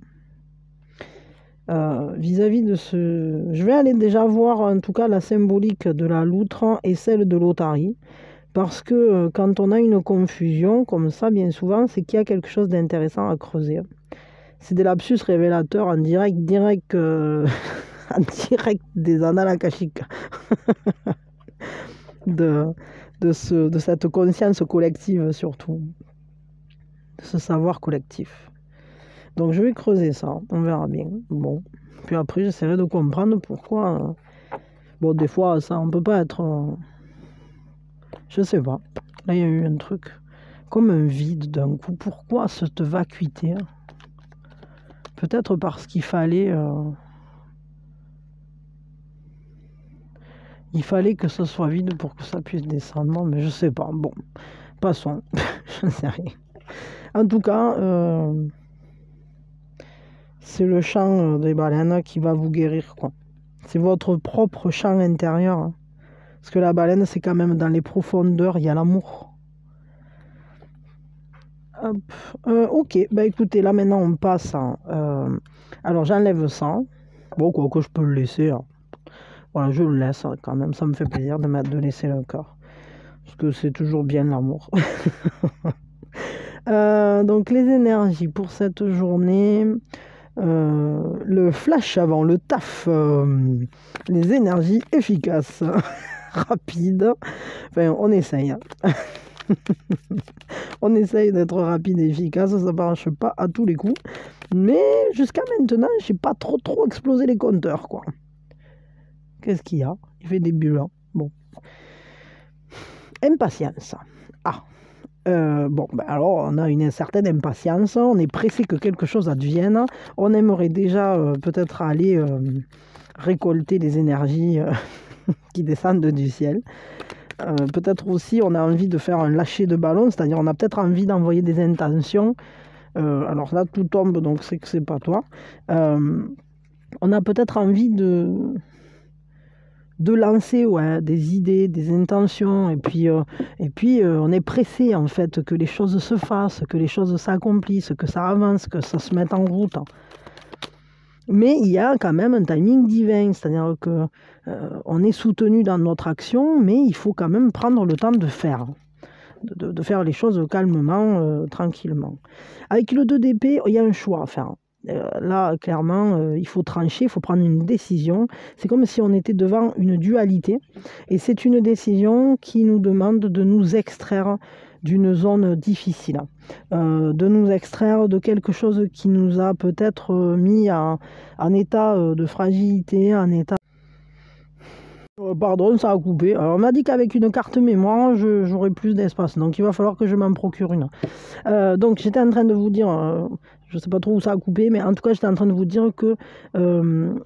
Vis-à-vis de ce... Je vais aller déjà voir en tout cas la symbolique de la loutre et celle de l'otarie. Parce que quand on a une confusion comme ça, bien souvent, c'est qu'il y a quelque chose d'intéressant à creuser. C'est des lapsus révélateurs en direct en direct des annales akashiques. de cette conscience collective surtout. De ce savoir collectif. Donc je vais creuser ça, on verra bien. Bon, puis après j'essaierai de comprendre pourquoi. Bon, des fois ça, on peut pas être. Je sais pas. Là il y a eu un truc comme un vide d'un coup. Pourquoi cette vacuité? peut-être parce qu'il fallait que ce soit vide pour que ça puisse descendre, mais je sais pas. Bon, passons, je ne sais rien. En tout cas, c'est le chant des baleines qui va vous guérir, quoi. C'est votre propre chant intérieur, hein. Parce que la baleine, c'est quand même dans les profondeurs, il y a l'amour. Ok, bah écoutez, là maintenant on passe à... alors j'enlève ça. Bon, quoi que je peux le laisser, hein. Voilà, je le laisse hein, quand même, ça me fait plaisir de laisser le corps. Parce que c'est toujours bien l'amour. Donc les énergies pour cette journée, le flash avant le taf, les énergies efficaces, rapides, enfin on essaye. Hein. On essaye d'être rapide et efficace, ça ne marche pas à tous les coups. Mais jusqu'à maintenant, j'ai pas trop explosé les compteurs, quoi. Qu'est-ce qu'il y a? Il fait des bulles. Bon. Impatience. Ah. Bon, ben alors on a une certaine impatience, on est pressé que quelque chose advienne, on aimerait déjà peut-être aller récolter les énergies qui descendent du ciel. Peut-être aussi on a envie de faire un lâcher de ballon, c'est-à-dire on a peut-être envie d'envoyer des intentions. Alors là tout tombe, donc c'est que c'est pas toi. On a peut-être envie de lancer des idées, des intentions, et puis on est pressé en fait que les choses se fassent, que les choses s'accomplissent, que ça avance, que ça se mette en route. Mais il y a quand même un timing divin, c'est-à-dire que on est soutenu dans notre action, mais il faut quand même prendre le temps de faire. De faire les choses calmement, tranquillement. Avec le 2 d'épée, il y a un choix à faire. Là, clairement, il faut trancher, il faut prendre une décision. C'est comme si on était devant une dualité. Et c'est une décision qui nous demande de nous extraire d'une zone difficile, de nous extraire de quelque chose qui nous a peut-être mis en état de fragilité, en état... Pardon, ça a coupé. Alors, on m'a dit qu'avec une carte mémoire, j'aurais plus d'espace. Donc, il va falloir que je m'en procure une. Donc, j'étais en train de vous dire, je ne sais pas trop où ça a coupé, mais en tout cas, j'étais en train de vous dire que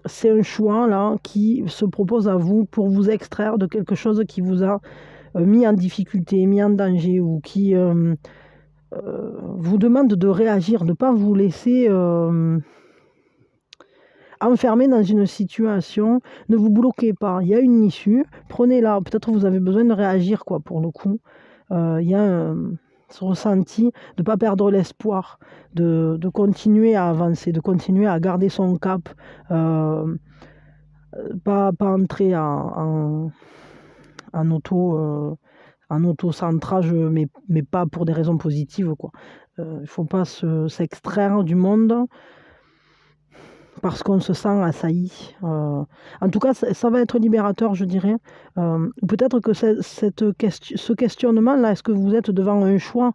c'est un choix là qui se propose à vous pour vous extraire de quelque chose qui vous a mis en difficulté, mis en danger, ou qui vous demande de réagir, de ne pas vous laisser... enfermé dans une situation, ne vous bloquez pas, il y a une issue, prenez-la, peut-être vous avez besoin de réagir quoi pour le coup, il y a ce ressenti de ne pas perdre l'espoir, de continuer à avancer, de continuer à garder son cap, pas entrer en auto-centrage, mais pas pour des raisons positives, quoi. Il ne faut pas s'extraire du monde parce qu'on se sent assailli. En tout cas, ça va être libérateur, je dirais. Peut-être que ce questionnement-là, est-ce que vous êtes devant un choix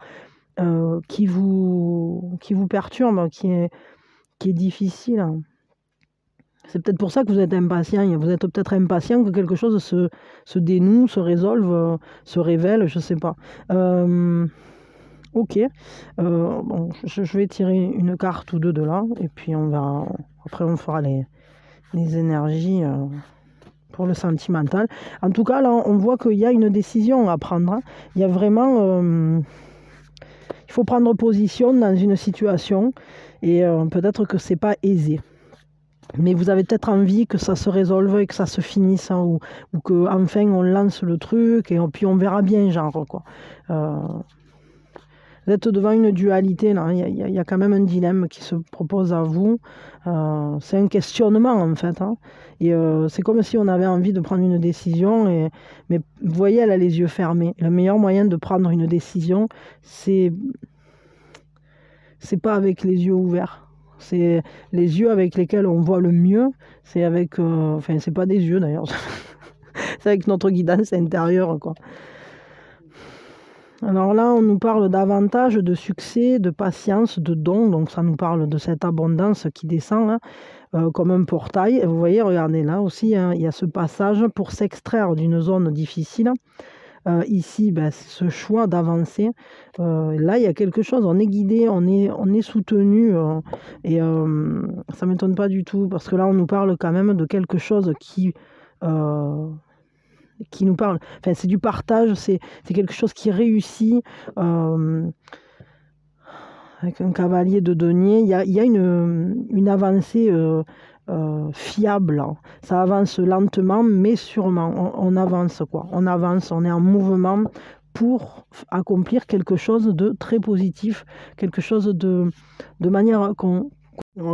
qui vous perturbe, qui est difficile? C'est peut-être pour ça que vous êtes impatient. Vous êtes peut-être impatient que quelque chose se dénoue, se résolve, se révèle, je ne sais pas. Ok. Bon, je vais tirer une carte ou deux de là, et puis on va... Après, on fera les énergies pour le sentimental. En tout cas, là, on voit qu'il y a une décision à prendre. Il y a vraiment... il faut prendre position dans une situation, et peut-être que c'est pas aisé. Mais vous avez peut-être envie que ça se résolve et que ça se finisse, hein, ou qu'enfin on lance le truc, et puis on verra bien, genre, quoi. Vous êtes devant une dualité, là. Il y a quand même un dilemme qui se propose à vous. C'est un questionnement, en fait. Hein. Et c'est comme si on avait envie de prendre une décision. Mais vous voyez, elle a les yeux fermés. Le meilleur moyen de prendre une décision, c'est pas avec les yeux ouverts. C'est les yeux avec lesquels on voit le mieux. C'est avec... enfin, c'est pas des yeux, d'ailleurs. C'est avec notre guidance intérieure, quoi. Alors là, on nous parle davantage de succès, de patience, de don. Donc ça nous parle de cette abondance qui descend hein, comme un portail. Et vous voyez, regardez là aussi, hein, il y a ce passage pour s'extraire d'une zone difficile. ici, ben, ce choix d'avancer. Là, il y a quelque chose, on est guidé, on est soutenu, et ça ne m'étonne pas du tout, parce que là, on nous parle quand même de quelque chose qui nous parle, enfin, c'est du partage, c'est quelque chose qui réussit. Avec un cavalier de denier, il y a une avancée fiable, hein. Ça avance lentement, mais sûrement. On avance, quoi. On avance, on est en mouvement pour accomplir quelque chose de très positif, quelque chose de manière qu'on...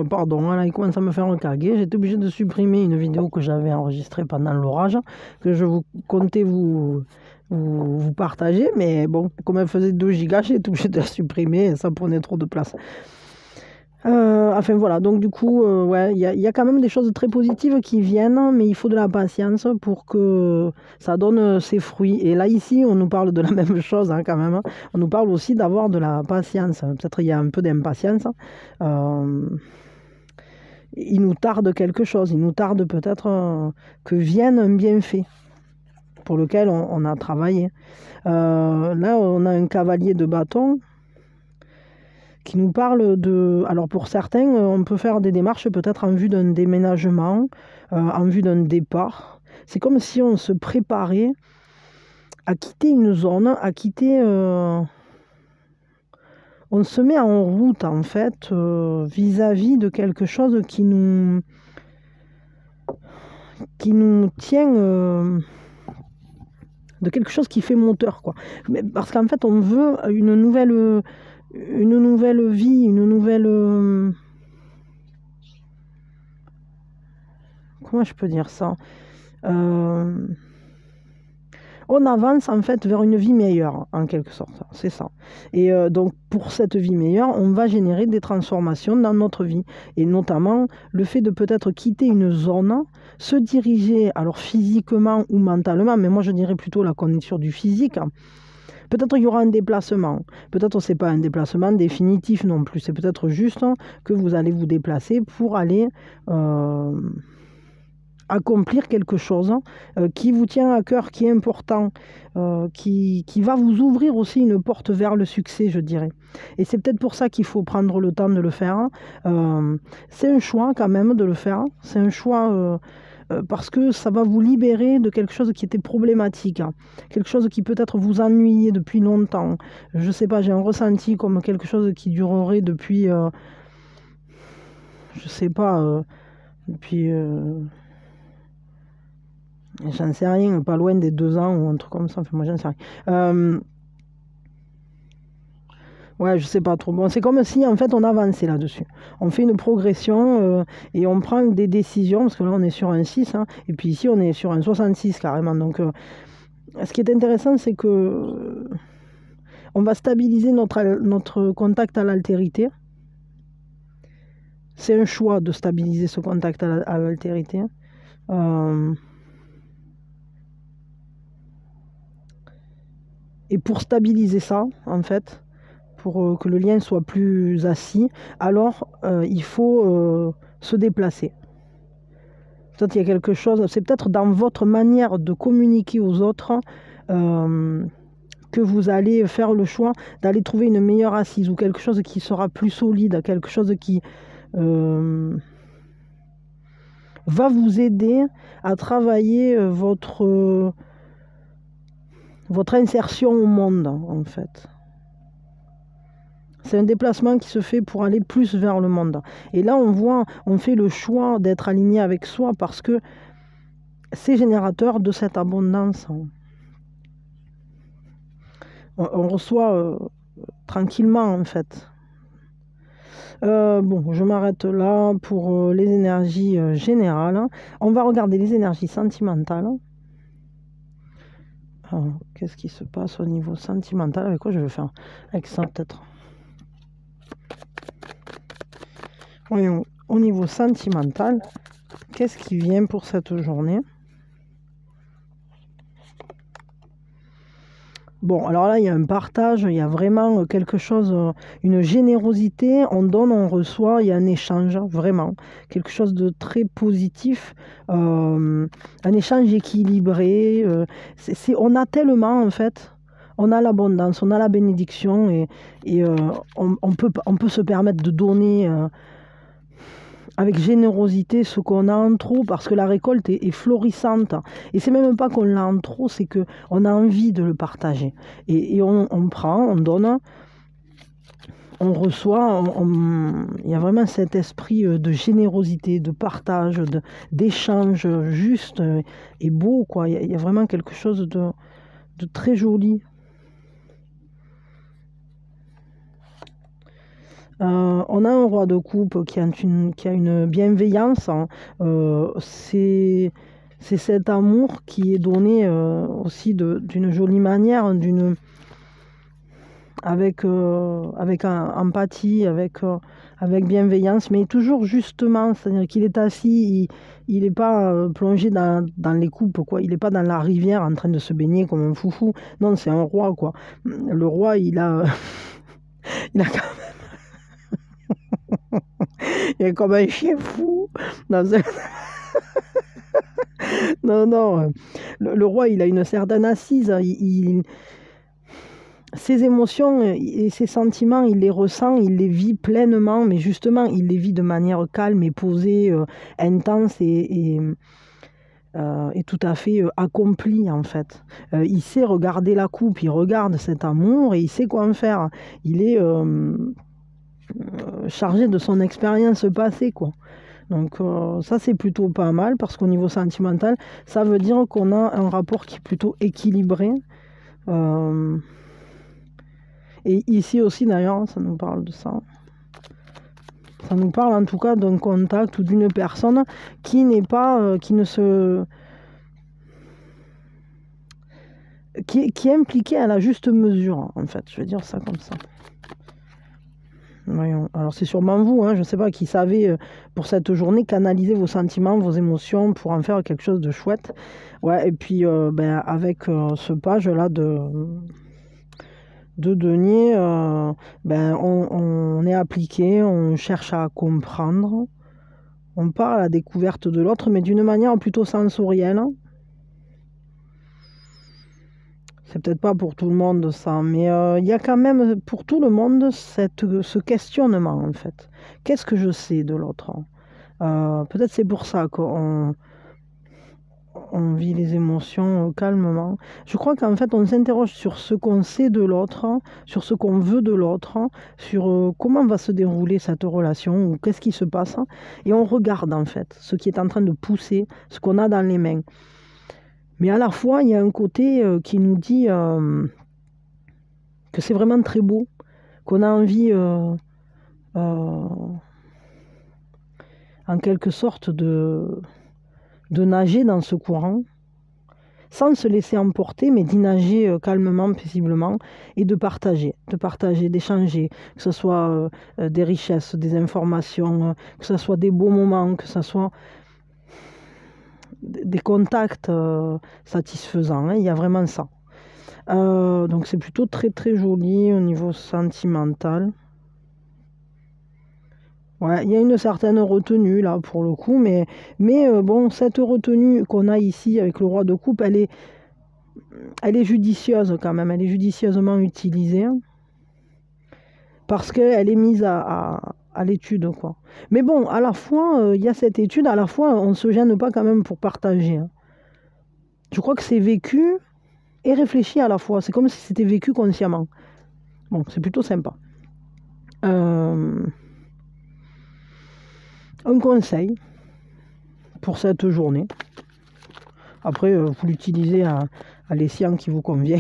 Pardon, là, il commence à me faire recaguer. J'étais obligé de supprimer une vidéo que j'avais enregistrée pendant l'orage, que je comptais vous partager, mais bon, comme elle faisait 2 gigas, j'ai été obligé de la supprimer, ça prenait trop de place. Enfin voilà, donc du coup, ouais, il y a quand même des choses très positives qui viennent, mais il faut de la patience pour que ça donne ses fruits. Et là, ici, on nous parle de la même chose, hein, quand même, hein. On nous parle aussi d'avoir de la patience. Peut-être il y a un peu d'impatience. Il nous tarde quelque chose, il nous tarde peut-être que vienne un bienfait pour lequel on a travaillé. Là, on a un cavalier de bâton qui nous parle de... Alors pour certains, on peut faire des démarches peut-être en vue d'un déménagement, en vue d'un départ. C'est comme si on se préparait à quitter une zone, à quitter... On se met en route, en fait, vis-à-vis de quelque chose qui nous tient... de quelque chose qui fait moteur, quoi. Mais parce qu'en fait, on veut une nouvelle vie, une nouvelle... Comment je peux dire ça? On avance en fait vers une vie meilleure, en quelque sorte, c'est ça. Et donc pour cette vie meilleure, on va générer des transformations dans notre vie. Et notamment le fait de peut-être quitter une zone, se diriger, alors physiquement ou mentalement, mais moi je dirais plutôt la condition du physique. Peut-être il y aura un déplacement, peut-être ce n'est pas un déplacement définitif non plus, c'est peut-être juste que vous allez vous déplacer pour aller... accomplir quelque chose qui vous tient à cœur, qui est important, qui va vous ouvrir aussi une porte vers le succès, je dirais. Et c'est peut-être pour ça qu'il faut prendre le temps de le faire. C'est un choix quand même de le faire. C'est un choix parce que ça va vous libérer de quelque chose qui était problématique, hein. Quelque chose qui peut-être vous ennuyait depuis longtemps. Je ne sais pas, j'ai un ressenti comme quelque chose qui durerait depuis... je ne sais pas, depuis... j'en sais rien, pas loin des 2 ans ou un truc comme ça. Enfin, moi, j'en sais rien. Ouais, je sais pas trop. Bon, c'est comme si, en fait, on avançait là-dessus. On fait une progression et on prend des décisions, parce que là, on est sur un 6, hein, et puis ici, on est sur un 66 carrément. Donc, ce qui est intéressant, c'est que on va stabiliser notre contact à l'altérité. C'est un choix de stabiliser ce contact à l'altérité. Et pour stabiliser ça, en fait, pour que le lien soit plus assis, alors il faut se déplacer. Peut-être qu'il y a quelque chose, c'est peut-être dans votre manière de communiquer aux autres que vous allez faire le choix d'aller trouver une meilleure assise ou quelque chose qui sera plus solide, quelque chose qui va vous aider à travailler votre insertion au monde, en fait. C'est un déplacement qui se fait pour aller plus vers le monde. Et là, on fait le choix d'être aligné avec soi parce que c'est générateur de cette abondance. On reçoit tranquillement, en fait. Bon, je m'arrête là pour les énergies générales. On va regarder les énergies sentimentales. Qu'est-ce qui se passe au niveau sentimental? Avec quoi je vais faire? Avec ça, peut-être. Voyons, au niveau sentimental, qu'est-ce qui vient pour cette journée? Bon, alors là, il y a un partage, il y a vraiment quelque chose, une générosité, on donne, on reçoit, il y a un échange, vraiment, quelque chose de très positif, un échange équilibré. On a tellement, en fait, on a l'abondance, on a la bénédiction et on peut se permettre de donner avec générosité ce qu'on a en trop, parce que la récolte est florissante. Et c'est même pas qu'on l'a en trop, c'est qu'on a envie de le partager. Et on prend, on donne, on reçoit, il y a vraiment cet esprit de générosité, de partage, d'échange juste et beau, quoi. Il y a vraiment quelque chose de très joli. On a un roi de coupe qui a une bienveillance, hein. C'est cet amour qui est donné aussi d'une jolie manière, avec empathie, avec bienveillance, mais toujours justement, c'est-à-dire qu'il est assis, il n'est pas plongé dans les coupes, quoi. Il n'est pas dans la rivière en train de se baigner comme un foufou. Non, c'est un roi, quoi. Le roi, il a il est comme un chien fou dans un... Non, non, le roi, il a une certaine assise. Ses émotions et ses sentiments, il les ressent, il les vit pleinement, mais justement, il les vit de manière calme et posée, intense et tout à fait accomplie, en fait. Il sait regarder la coupe, il regarde cet amour et il sait quoi en faire. Il est chargé de son expérience passée, quoi. Donc ça, c'est plutôt pas mal, parce qu'au niveau sentimental, ça veut dire qu'on a un rapport qui est plutôt équilibré. Et ici aussi, d'ailleurs, ça nous parle de ça. Ça nous parle en tout cas d'un contact ou d'une personne qui n'est pas, qui est impliquée à la juste mesure, en fait. Je vais dire ça comme ça. Voyons. Alors c'est sûrement vous, hein, je ne sais pas, qui savez pour cette journée canaliser vos sentiments, vos émotions pour en faire quelque chose de chouette. Ouais, et puis avec ce page-là de denier, on est appliqué, on cherche à comprendre, on part à la découverte de l'autre, mais d'une manière plutôt sensorielle. C'est peut-être pas pour tout le monde ça, mais il y a quand même pour tout le monde ce questionnement, en fait. Qu'est-ce que je sais de l'autre? Peut-être c'est pour ça qu'on vit les émotions calmement. Je crois qu'en fait on s'interroge sur ce qu'on sait de l'autre, sur ce qu'on veut de l'autre, sur comment va se dérouler cette relation, ou qu'est-ce qui se passe, et on regarde en fait ce qui est en train de pousser, ce qu'on a dans les mains. Mais à la fois, il y a un côté qui nous dit que c'est vraiment très beau, qu'on a envie, en quelque sorte, de nager dans ce courant, sans se laisser emporter, mais d'y nager calmement, paisiblement, et de partager, d'échanger, que ce soit des richesses, des informations, que ce soit des beaux moments, que ce soit des contacts satisfaisants, hein, il y a vraiment ça. Donc c'est plutôt très très joli au niveau sentimental. Ouais, il y a une certaine retenue là pour le coup, mais bon, cette retenue qu'on a ici avec le roi de coupe, elle est judicieuse quand même, elle est judicieusement utilisée, parce qu'elle est mise à l'étude, quoi. Mais bon, à la fois, il y a cette étude, à la fois, on ne se gêne pas quand même pour partager, hein. Je crois que c'est vécu et réfléchi à la fois. C'est comme si c'était vécu consciemment. Bon, c'est plutôt sympa. Un conseil pour cette journée. Après, vous l'utilisez à l'escient qui vous convient.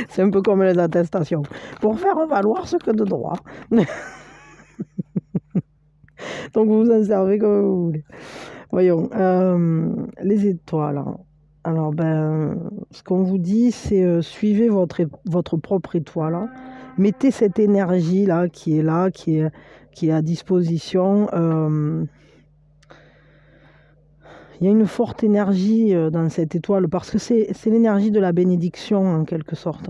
C'est un peu comme les attestations. Pour faire valoir ce que de droit. Donc vous en servez comme vous voulez. Voyons, les étoiles. Alors, ce qu'on vous dit, c'est suivez votre propre étoile. Mettez cette énergie-là qui est là, qui est à disposition. il y a une forte énergie dans cette étoile parce que c'est l'énergie de la bénédiction en quelque sorte.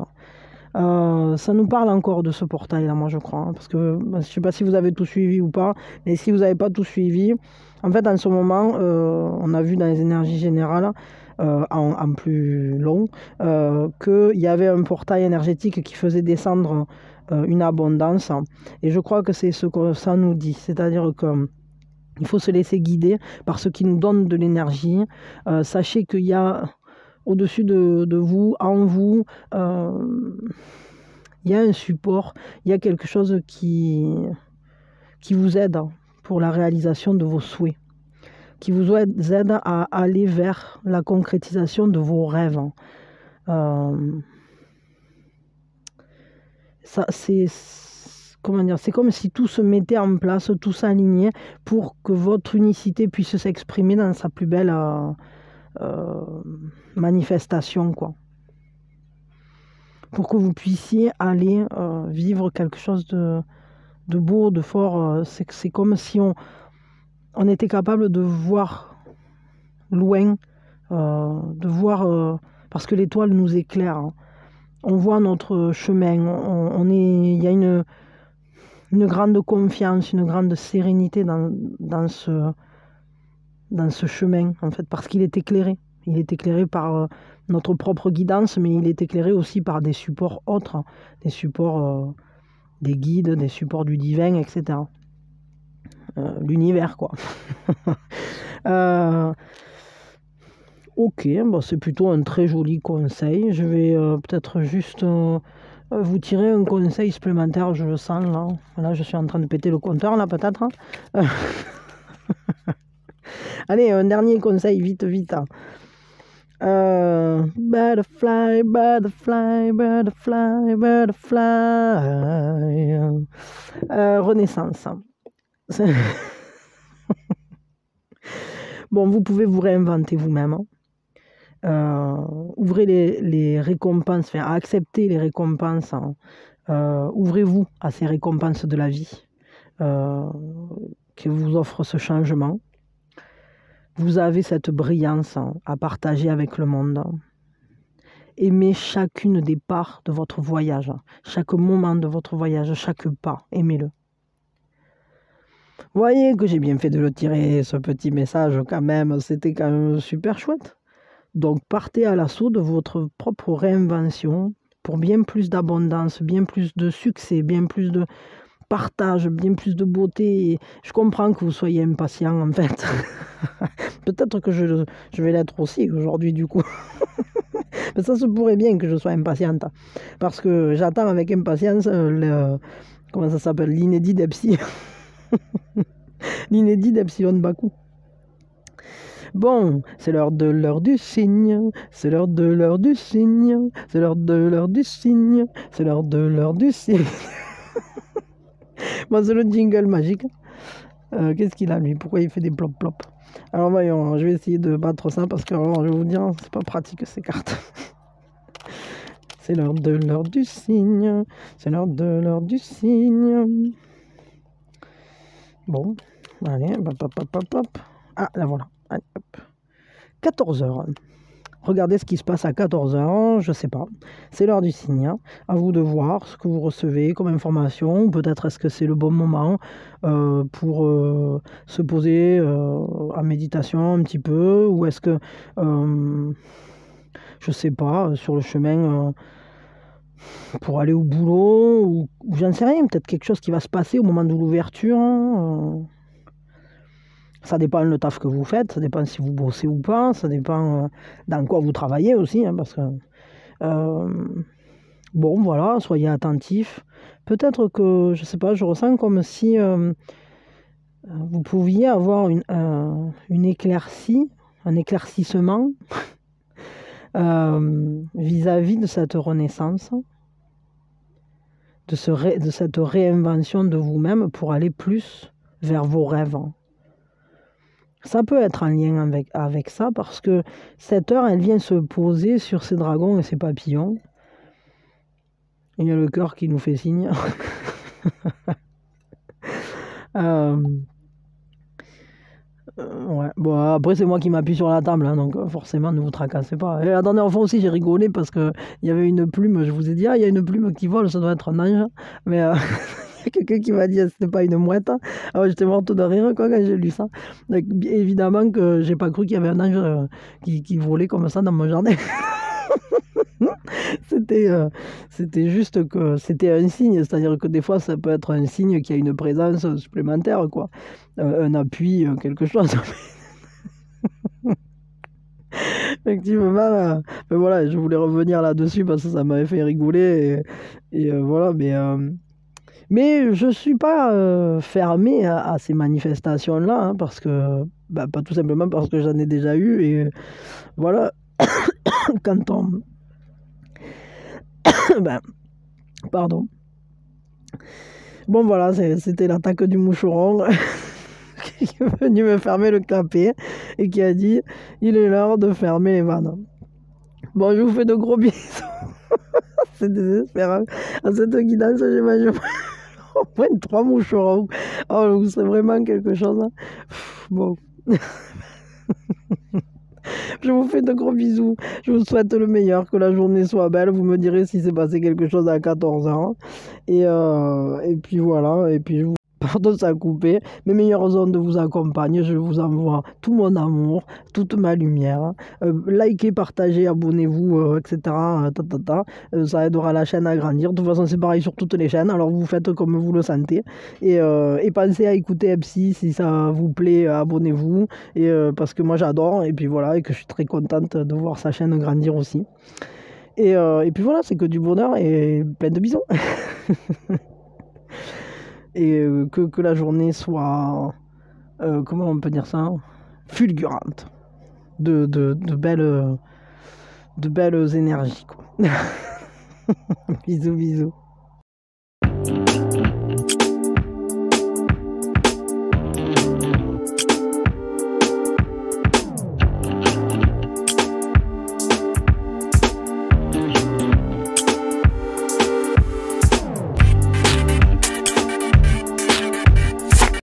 Ça nous parle encore de ce portail-là, moi je crois, hein, parce que je ne sais pas si vous avez tout suivi ou pas, mais si vous n'avez pas tout suivi, en fait en ce moment, on a vu dans les énergies générales, en plus long, qu'il y avait un portail énergétique qui faisait descendre une abondance, et je crois que c'est ce que ça nous dit, c'est-à-dire que il faut se laisser guider par ce qui nous donne de l'énergie. Sachez qu'il y a au-dessus de vous, en vous, il y a un support, il y a quelque chose qui vous aide pour la réalisation de vos souhaits, qui vous aide à aller vers la concrétisation de vos rêves. Ça, comment dire, c'est comme si tout se mettait en place, tout s'alignait pour que votre unicité puisse s'exprimer dans sa plus belle manifestation, quoi. Pour que vous puissiez aller vivre quelque chose de beau, de fort. C'est comme si on était capable de voir loin, de voir, parce que l'étoile nous éclaire, hein. On voit notre chemin, il y a une grande confiance, une grande sérénité dans ce chemin, en fait, parce qu'il est éclairé. Il est éclairé par notre propre guidance, mais il est éclairé aussi par des supports autres, des supports des guides, des supports du divin, etc. L'univers, quoi. Ok, bon, c'est plutôt un très joli conseil. Je vais peut-être juste vous tirer un conseil supplémentaire, je le sens là. Là, je suis en train de péter le compteur, là, peut-être. Allez, un dernier conseil, vite, vite. Butterfly, butterfly, butterfly, butterfly. Renaissance. Bon, vous pouvez vous réinventer vous-même. Ouvrez les récompenses, enfin, acceptez les récompenses. Ouvrez-vous à ces récompenses de la vie que vous offre ce changement. Vous avez cette brillance à partager avec le monde. Aimez chacune des parts de votre voyage, chaque moment de votre voyage, chaque pas, aimez-le. Vous voyez que j'ai bien fait de le tirer, ce petit message quand même, c'était quand même super chouette. Donc partez à l'assaut de votre propre réinvention pour bien plus d'abondance, bien plus de succès, bien plus de partage, bien plus de beauté. Je comprends que vous soyez impatient en fait. Peut-être que je vais l'être aussi aujourd'hui du coup. Mais ça se pourrait bien que je sois impatiente. Parce que j'attends avec impatience comment ça s'appelle, l'inédit d'Epsi. L'inédit d'Epsilon Baku. Bon, c'est l'heure du cygne, c'est l'heure du cygne, c'est l'heure du cygne, c'est l'heure du cygne. Bon, c'est le jingle magique. Qu'est-ce qu'il a lui? Pourquoi il fait des plop plop? Alors voyons, je vais essayer de battre ça parce que alors, je vais vous dire, c'est pas pratique ces cartes. C'est l'heure du cygne, c'est l'heure du cygne. Bon, allez, hop, hop, hop, hop, hop. Ah, là voilà. Allez, hop. 14h. Regardez ce qui se passe à 14h, je sais pas. C'est l'heure du cygne. À vous de voir ce que vous recevez comme information. Peut-être est-ce que c'est le bon moment pour se poser en méditation un petit peu. Ou est-ce que, je sais pas, sur le chemin pour aller au boulot. Ou j'en sais rien, peut-être quelque chose qui va se passer au moment de l'ouverture. Ça dépend le taf que vous faites, ça dépend si vous bossez ou pas, ça dépend dans quoi vous travaillez aussi, hein, parce que bon voilà, soyez attentifs. Peut-être que, je sais pas, je ressens comme si vous pouviez avoir une éclaircie, un éclaircissement vis-à-vis de cette renaissance, de cette réinvention de vous-même pour aller plus vers vos rêves. Ça peut être en lien avec ça parce que cette heure, elle vient se poser sur ces dragons et ces papillons. Il y a le cœur qui nous fait signe. Ouais. Bon, après, c'est moi qui m'appuie sur la table, hein, donc forcément, ne vous tracassez pas. Et la dernière fois aussi, j'ai rigolé parce qu'il y avait une plume, je vous ai dit, ah, il y a une plume qui vole, ça doit être un ange. Mais il y a quelqu'un qui m'a dit, c'était pas une mouette. Alors, j'étais morte de rire quoi, quand j'ai lu ça. Donc, évidemment que j'ai pas cru qu'il y avait un ange qui volait comme ça dans mon jardin. C'était c'était juste que c'était un signe, c'est-à-dire que des fois, ça peut être un signe qu'il y a une présence supplémentaire, quoi. Un appui, quelque chose. Effectivement, mais voilà, je voulais revenir là-dessus parce que ça m'avait fait rigoler et voilà, mais je suis pas fermé à ces manifestations-là, hein, parce que, bah, pas tout simplement parce que j'en ai déjà eu et voilà, quand on... ben, pardon. Bon voilà, c'était l'attaque du moucheron qui est venu me fermer le clapet et qui a dit, il est l'heure de fermer les vannes. Bon, je vous fais de gros bisous. C'est désespérant. À cette guidance, j'imagine au moins 3 moucherons. Oh, c'est vraiment quelque chose. Hein. Bon. Je vous fais de gros bisous. Je vous souhaite le meilleur, que la journée soit belle. Vous me direz si c'est passé quelque chose à 14 h. Et puis voilà. Et puis je vous... Pardon, ça a coupé. Mes meilleures ondes vous accompagnent. Je vous envoie tout mon amour, toute ma lumière. Likez, partagez, abonnez-vous, etc. Ça aidera la chaîne à grandir. De toute façon, c'est pareil sur toutes les chaînes. Alors, vous faites comme vous le sentez. Et pensez à écouter Epsi. Si ça vous plaît, abonnez-vous. Parce que moi, j'adore. Et puis voilà. Et que je suis très contente de voir sa chaîne grandir aussi. Et puis voilà, c'est que du bonheur et plein de bisous. Et que la journée soit, comment on peut dire ça, fulgurante, de belles énergies, quoi. Bisous, bisous.